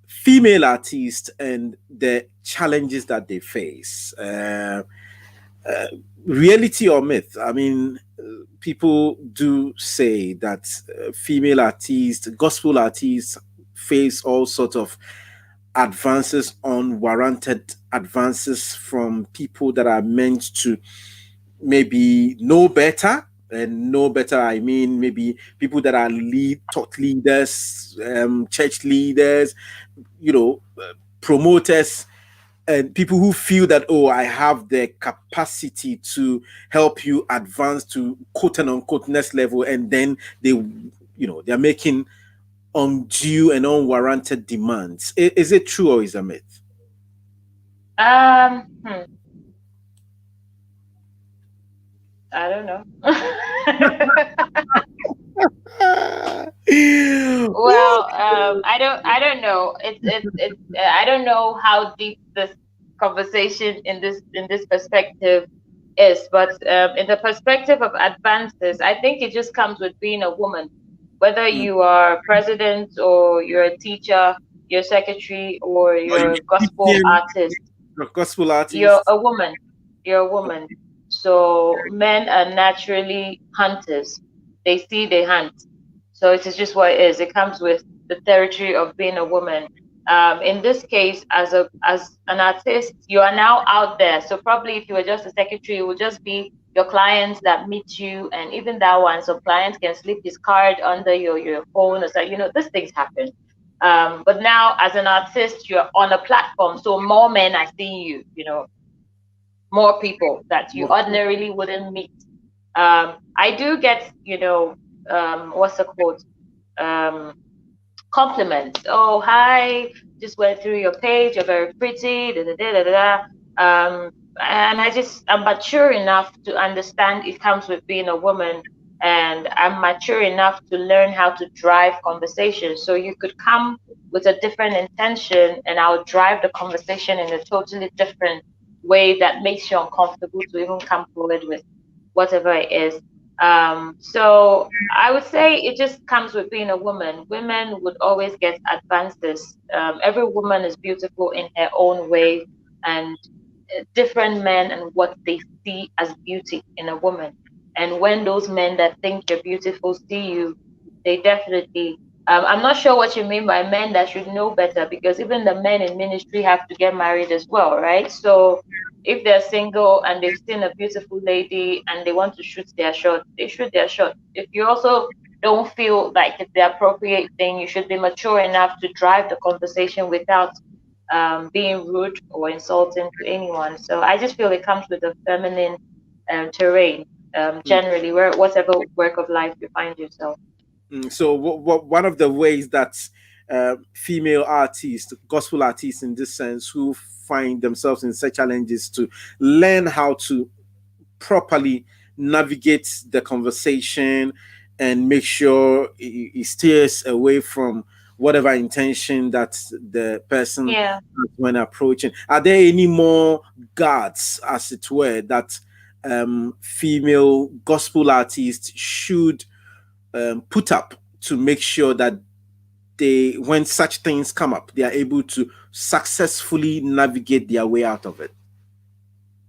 Female artists and the challenges that they face. reality or myth? I mean, people do say that female artists, gospel artists, face all sorts of advances, unwarranted advances from people that are meant to maybe know better. And know better, I mean, maybe people that are thought leaders, church leaders, promoters, and people who feel that, oh, I have the capacity to help you advance to quote and unquote next level, and then they're making undue and unwarranted demands. Is it true or is it a myth? Hmm, I don't know. Well, I don't know. It's I don't know how deep this conversation in this perspective is, but in the perspective of advances, I think it just comes with being a woman. Whether Mm. you are president or you're a teacher, you're a secretary, or Or you're you a gospel Christian, artist, gospel you're artist. a woman. You're a woman. So men are naturally hunters. They see, they hunt. So it is just what it is. It comes with the territory of being a woman. In this case, as an artist, you are now out there. So probably if you were just a secretary, it would just be your clients that meet you, and even that one, some clients can slip his card under your phone or so. These things happen. But now as an artist, you're on a platform, so more men are seeing you. More people that you ordinarily wouldn't meet. I do get, what's the quote? Um, Compliments. Oh, hi, just went through your page. You're very pretty. Da, da, da, da, da. And I'm mature enough to understand it comes with being a woman, and I'm mature enough to learn how to drive conversation. So you could come with a different intention, and I'll drive the conversation in a totally different way that makes you uncomfortable to even come forward with whatever it is. So I would say it just comes with being a woman. Women would always get advances. Every woman is beautiful in her own way, and different men and what they see as beauty in a woman. And when those men that think you're beautiful see you, they definitely. I'm not sure what you mean by men that should know better, because even the men in ministry have to get married as well, right? So if they're single and they've seen a beautiful lady and they want to shoot their shot, they shoot their shot. If you also don't feel like it's the appropriate thing, you should be mature enough to drive the conversation without being rude or insulting to anyone. So I just feel it comes with a feminine terrain, generally, whatever work of life you find yourself. So, one of the ways that female artists, gospel artists in this sense, who find themselves in such challenges to learn how to properly navigate the conversation and make sure it steers away from whatever intention that the person Yeah. has when approaching. Are there any more guards, as it were, that female gospel artists should put up to make sure that they, when such things come up, they are able to successfully navigate their way out of it?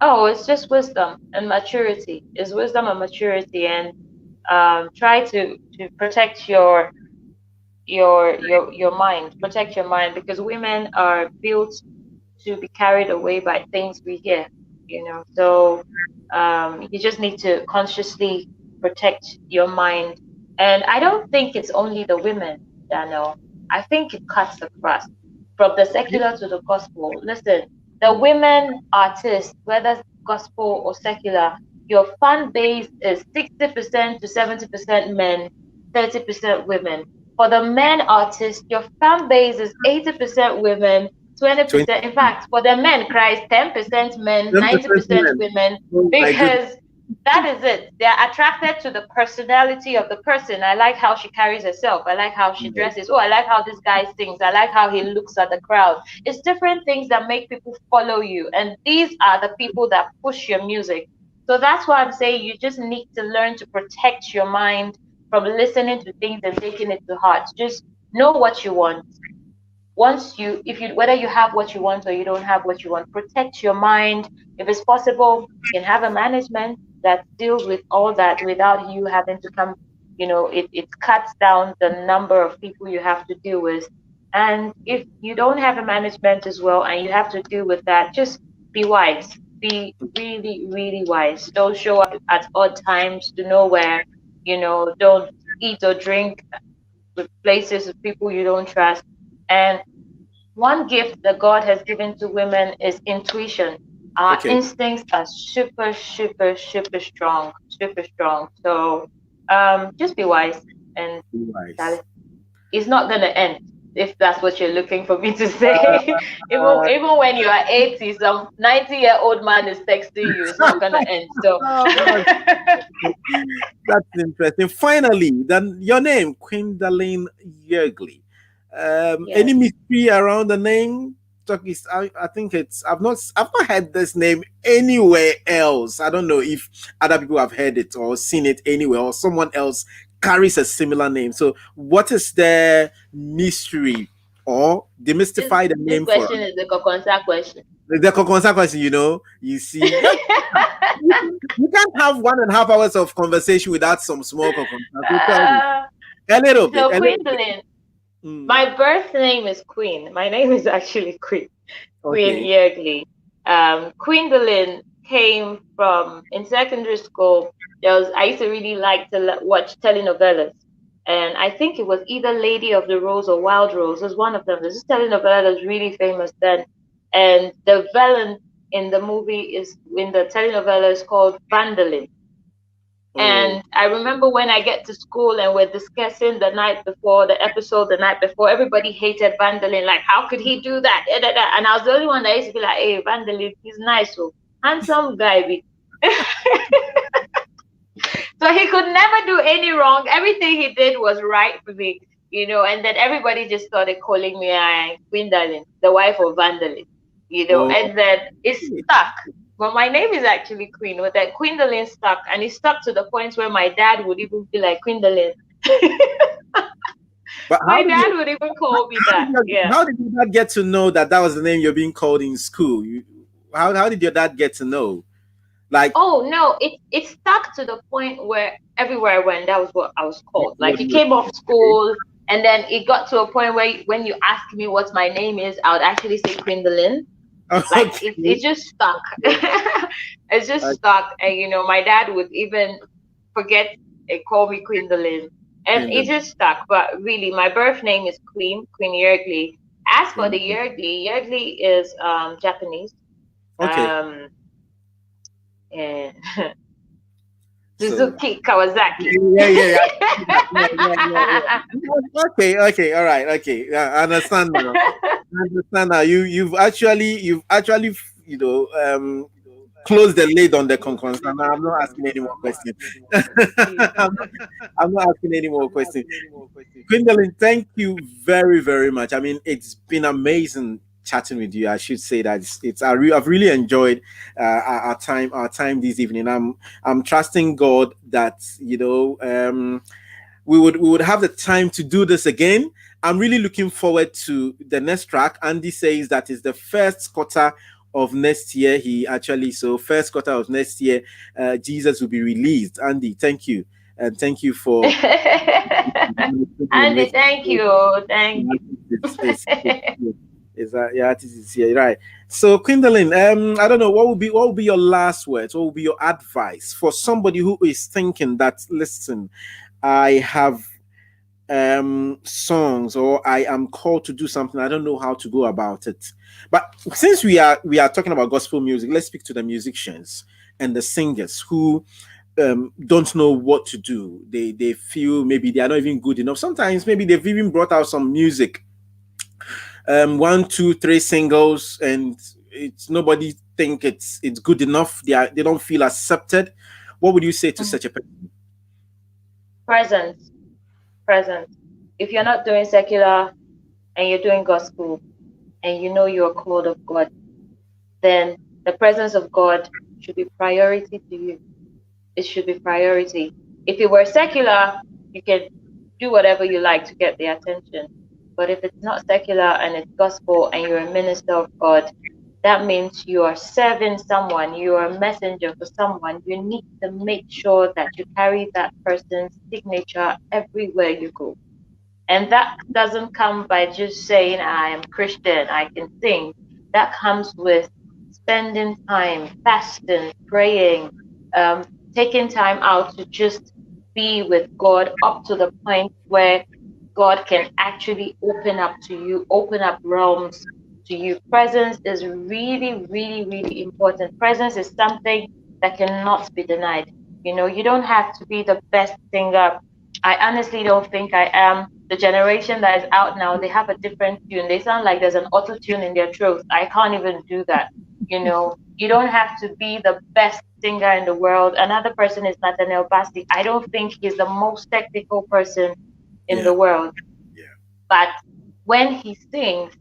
Oh, it's just wisdom and maturity. It's wisdom and maturity, and try to protect your mind. Protect your mind, because women are built to be carried away by things we hear. So you just need to consciously protect your mind. And I don't think it's only the women, Daniel. I think it cuts across from the secular to the gospel. Listen, the women artists, whether gospel or secular, your fan base is 60% to 70% men, 30% women. For the men artists, your fan base is 80% women, 20, 20%. In fact, for the men, Christ, 10% men, 10% 90% men. women, Oh my goodness. because that is it. They are attracted to the personality of the person. I like how she carries herself. I like how she dresses. Oh, I like how this guy sings. I like how he looks at the crowd. It's different things that make people follow you. And these are the people that push your music. So that's why I'm saying you just need to learn to protect your mind from listening to things and taking it to heart. Just know what you want. once you, if you, whether you have what you want or you don't have what you want, protect your mind. If it's possible, you can have a management that deals with all that without you having to come, it cuts down the number of people you have to deal with. And if you don't have a management as well and you have to deal with that, just be wise. Be really, really wise. Don't show up at odd times to nowhere. Don't eat or drink with places of people you don't trust. And one gift that God has given to women is intuition. Our Okay. instincts are super, super, super strong, super strong. So just be wise, and Nice. that it's not gonna end. If that's what you're looking for me to say, even when you are 80, some 90-year-old man is texting you, it's not gonna end. So That's interesting. Finally, then your name, Queendalyn Yurgleee. yes. Any mystery around the name? I think I've not heard this name anywhere else. I don't know if other people have heard it or seen it anywhere, or someone else carries a similar name. So, what is the mystery, or This demystify the this name for us? question is the Kokonsa question. The Kokonsa question, you see, you can't have 1.5 hours of conversation without some small Kokonsa. So tell me uh, a little bit, so a little bit. Queendalyn, Mm, my birth name is Queen. My name is actually Queen. Queen okay. Yeardley. Queendalyn came from in secondary school. I used to really like to watch telenovelas, and I think it was either Lady of the Rose or Wild Rose. It was one of them. There's this telenovela that was really famous then, and the villain in the movie is in the telenovela is called Vandalin. Oh, And I remember when I get to school and we're discussing the night before, the episode the night before, everybody hated Vandalin. Like, how could he do that? Da, da, da. And I was the only one that used to be like, hey, Vandalin, he's nice. So handsome guy. So he could never do any wrong. Everything he did was right for me, and then everybody just started calling me Queendalyn, the wife of Vandalin, oh. and then it stuck. But my name is actually Queen, but that Queendalyn stuck, and it stuck to the point where my dad would even be like, Queendalyn. But My dad would even call me that. Yeah. how did your dad get to know that that was the name you're being called in school? How did your dad get to know? Like, Oh no, it stuck to the point where everywhere I went, that was what I was called. Like what you you came off school, and then it got to a point where when you ask me what my name is, I would actually say Queendalyn. Like it okay. just stuck. It's just Uh, stuck, and my dad would even forget and call me Queendalyn, and it Queendalyn. just stuck. But really, my birth name is Queen Yeardley. As for the Queendalyn. Yeardley is Japanese. Okay. Um, and So Suzuki Kawasaki. yeah, yeah, yeah. Okay, okay, all right, okay. Yeah, I understand now. I understand now. You've actually closed the lid on the concern. I'm not asking any more questions. I'm not asking any more questions. Queendalyn, thank you very, very much. I mean, it's been amazing chatting with you. I should say that I've really enjoyed our time this evening. I'm trusting God that we would have the time to do this again. I'm really looking forward to the next track. Andy says that is the first quarter of next year. First quarter of next year, Jesus will be released. Andy, thank you. And thank you for Andy, thank you. Thank it's, you. is that yeah, it is here, right? So, Queendalyn, I don't know what will be your last words. What will be your advice for somebody who is thinking that, listen, I have songs, or I am called to do something. I don't know how to go about it. But since we are talking about gospel music, let's speak to the musicians and the singers who don't know what to do. They feel maybe they are not even good enough. Sometimes maybe they've even brought out some music, 1, 2, 3 singles, and it's nobody think it's good enough. They don't feel accepted. What would you say to such a person? Present, present. If you're not doing secular and you're doing gospel and you know you're called of God, then the presence of God should be priority to you. It should be priority. If you were secular, you can do whatever you like to get the attention. But if it's not secular and it's gospel and you're a minister of God, that means you are serving someone, you are a messenger for someone. You need to make sure that you carry that person's signature everywhere you go. And that doesn't come by just saying, I am Christian, I can sing. That comes with spending time, fasting, praying, um, taking time out to just be with God up to the point where God can actually open up to you, open up realms to you. Presence is really, really, really important. Presence is something that cannot be denied. You know, you don't have to be the best singer. I honestly don't think I am. The generation that is out now, they have a different tune. They sound like there's an auto tune in their throat. I can't even do that. You know, you don't have to be the best singer in the world. Another person is Nathaniel Bassey. I don't think he's the most technical person in Yeah. the world. Yeah. But when he sings,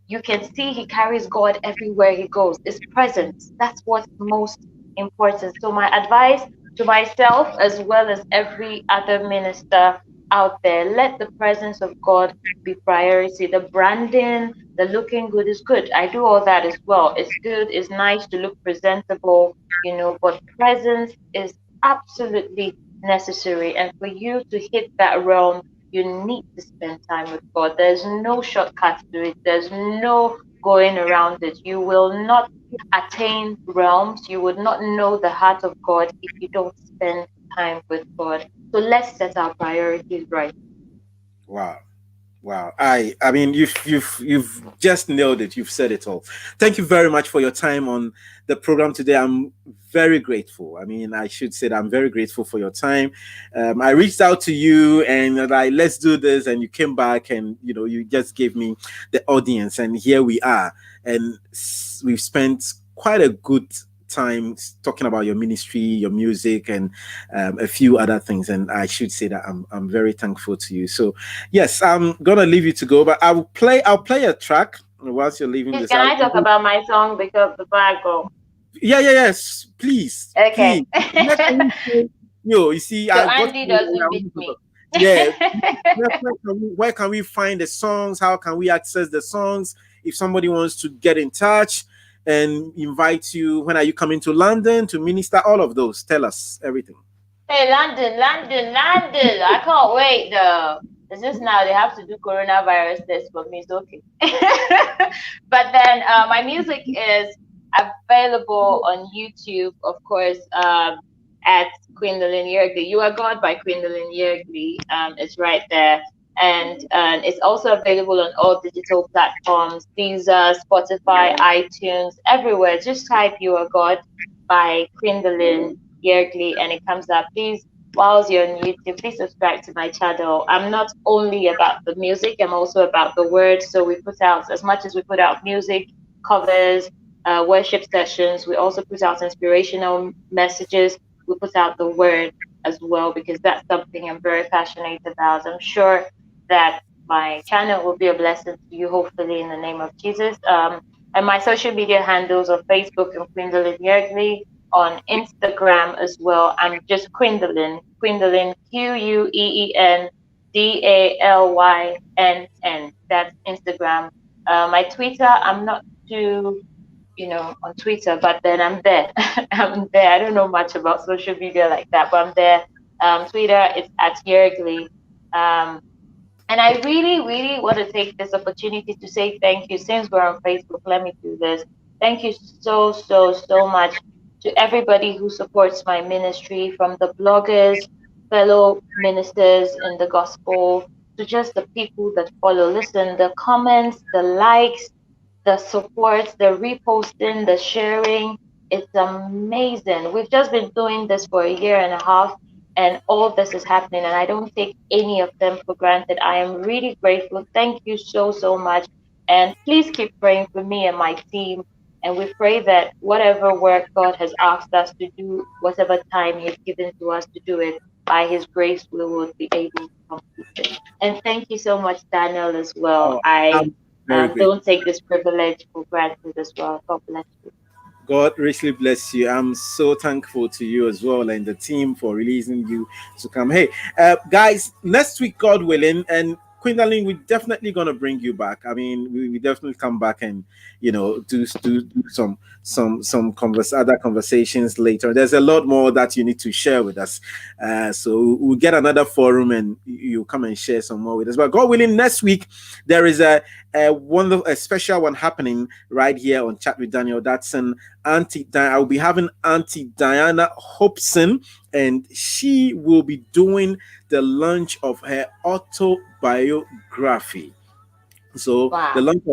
you can see he carries God everywhere he goes. His presence. That's what's most important. So my advice to myself as well as every other minister out there, let the presence of God be priority. The branding, the looking good is good. I do all that as well. It's good, it's nice to look presentable, you know, but presence is absolutely necessary. And for you to hit that realm, you need to spend time with God. There's no shortcut to it. There's no going around it. You will not attain realms. You would not know the heart of God if you don't spend time with God. So let's set our priorities right. Wow. Wow. I mean you've just nailed it. You've said it all. Thank you very much for your time on the program today. I'm very grateful. I mean, I should say that I'm very grateful for your time. I reached out to you and like, let's do this, and you came back and you just gave me the audience, and here we are. And we've spent quite a good time talking about your ministry, your music, and a few other things. And I should say that I'm very thankful to you. So yes, I'm gonna leave you to go, but I'll play a track whilst you're leaving Please, this. can I talk about my song before I go? Yes, please, Okay. please. Where can we find you see, So I got Andy doesn't beat me. yeah. Where can we find the songs? How can we access the songs? If somebody wants to get in touch and invite you, when are you coming to London to minister? All of those. Tell us everything. Hey, London, London, London. I can't wait though. It's just now they have to do coronavirus test for me. It's okay. But then my music is available on YouTube, of course, at Queendalyn Yurgley. You Are God by Queendalyn Yurgley. It's right there. And it's also available on all digital platforms, Deezer, Spotify, iTunes, everywhere. Just type You Are God by Queendalyn Yurgley and it comes up. Please, whilst you're on YouTube, please subscribe to my channel. I'm not only about the music, I'm also about the word. So we put out, as much as we put out music, covers, worship sessions, we also put out inspirational messages. We put out the word as well because that's something I'm very passionate about. I'm sure that my channel will be a blessing to you, hopefully, in the name of Jesus. And my social media handles on Facebook and Queendalyn Yurgley, on Instagram as well. I'm just Queendalyn, Queendalyn, QUEENDALYNN. That's Instagram. My Twitter, I'm not too, on Twitter, but then I'm there. I'm there. I don't know much about social media like that, but I'm there. Twitter, it's at Yurgley. Um, and I really, really want to take this opportunity to say thank you. Since we're on Facebook, let me do this. Thank you so, so, so much to everybody who supports my ministry, from the bloggers, fellow ministers in the gospel, to just the people that follow. Listen, the comments, the likes, the support, the reposting, the sharing. It's amazing. We've just been doing this for a year and a half, and all this is happening, and I don't take any of them for granted. I am really grateful. Thank you so, so much. And please keep praying for me and my team. And we pray that whatever work God has asked us to do, whatever time He's given to us to do it, by His grace, we will be able to complete it. And thank you so much, Daniel, as well. Oh, I I'm very grateful. don't take this privilege for granted as well. God bless you. God richly bless you. I'm so thankful to you as well and the team for releasing you to come. Hey, guys, next week, God willing, and Queendalyn, we're definitely gonna bring you back. I mean, we definitely come back and do other conversations later. There's a lot more that you need to share with us. So we'll get another forum and you come and share some more with us. But God willing, next week there is a special one happening right here on Chat with Daniel Dadson. I'll be having Auntie Diana Hobson, and she will be doing the launch of her autobiography. So Wow. the launch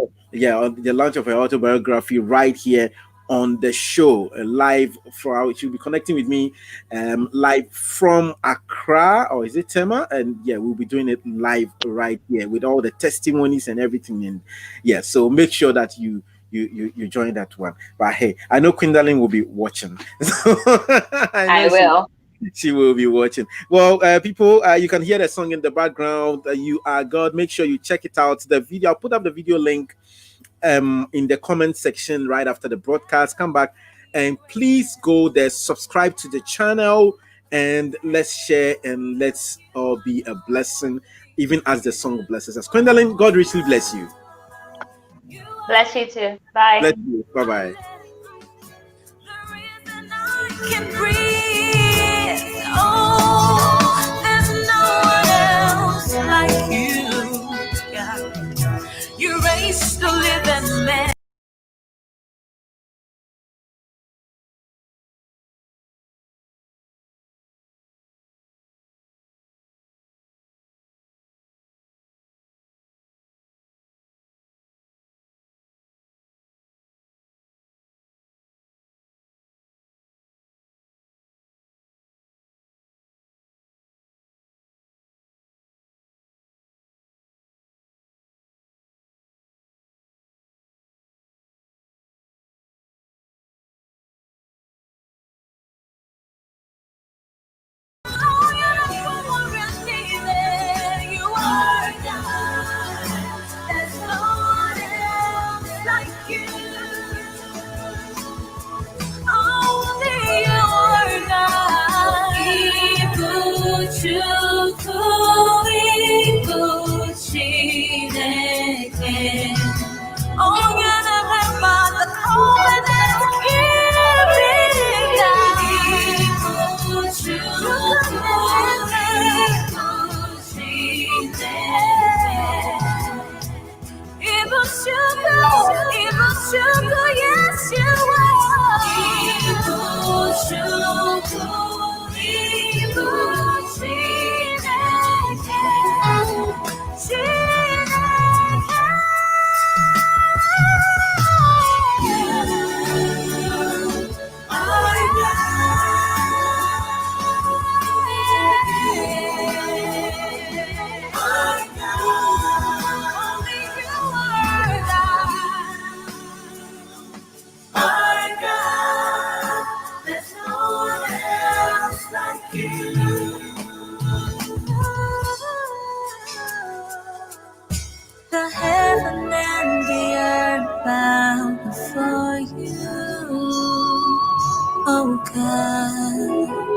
of her autobiography right here on the show, live. She'll be connecting with me live from Accra, or is it Tema? And yeah, we'll be doing it live right here with all the testimonies and everything. And yeah, so make sure that you join that one. But hey, I know Queendalyn will be watching. So I will. She will be watching. Well, people, you can hear the song in the background. You Are God. Make sure you check it out. The video, I'll put up the video link in the comment section right after the broadcast. Come back and please go there, subscribe to the channel, and let's share and let's all be a blessing, even as the song blesses us. Queendalyn, God richly bless you. Bless you too. Bye. Bless you. Bye bye. Can breathe. Oh, there's no one else like you. Yeah. You raised the living man. Yes, you the heaven and the earth bow before you, oh God.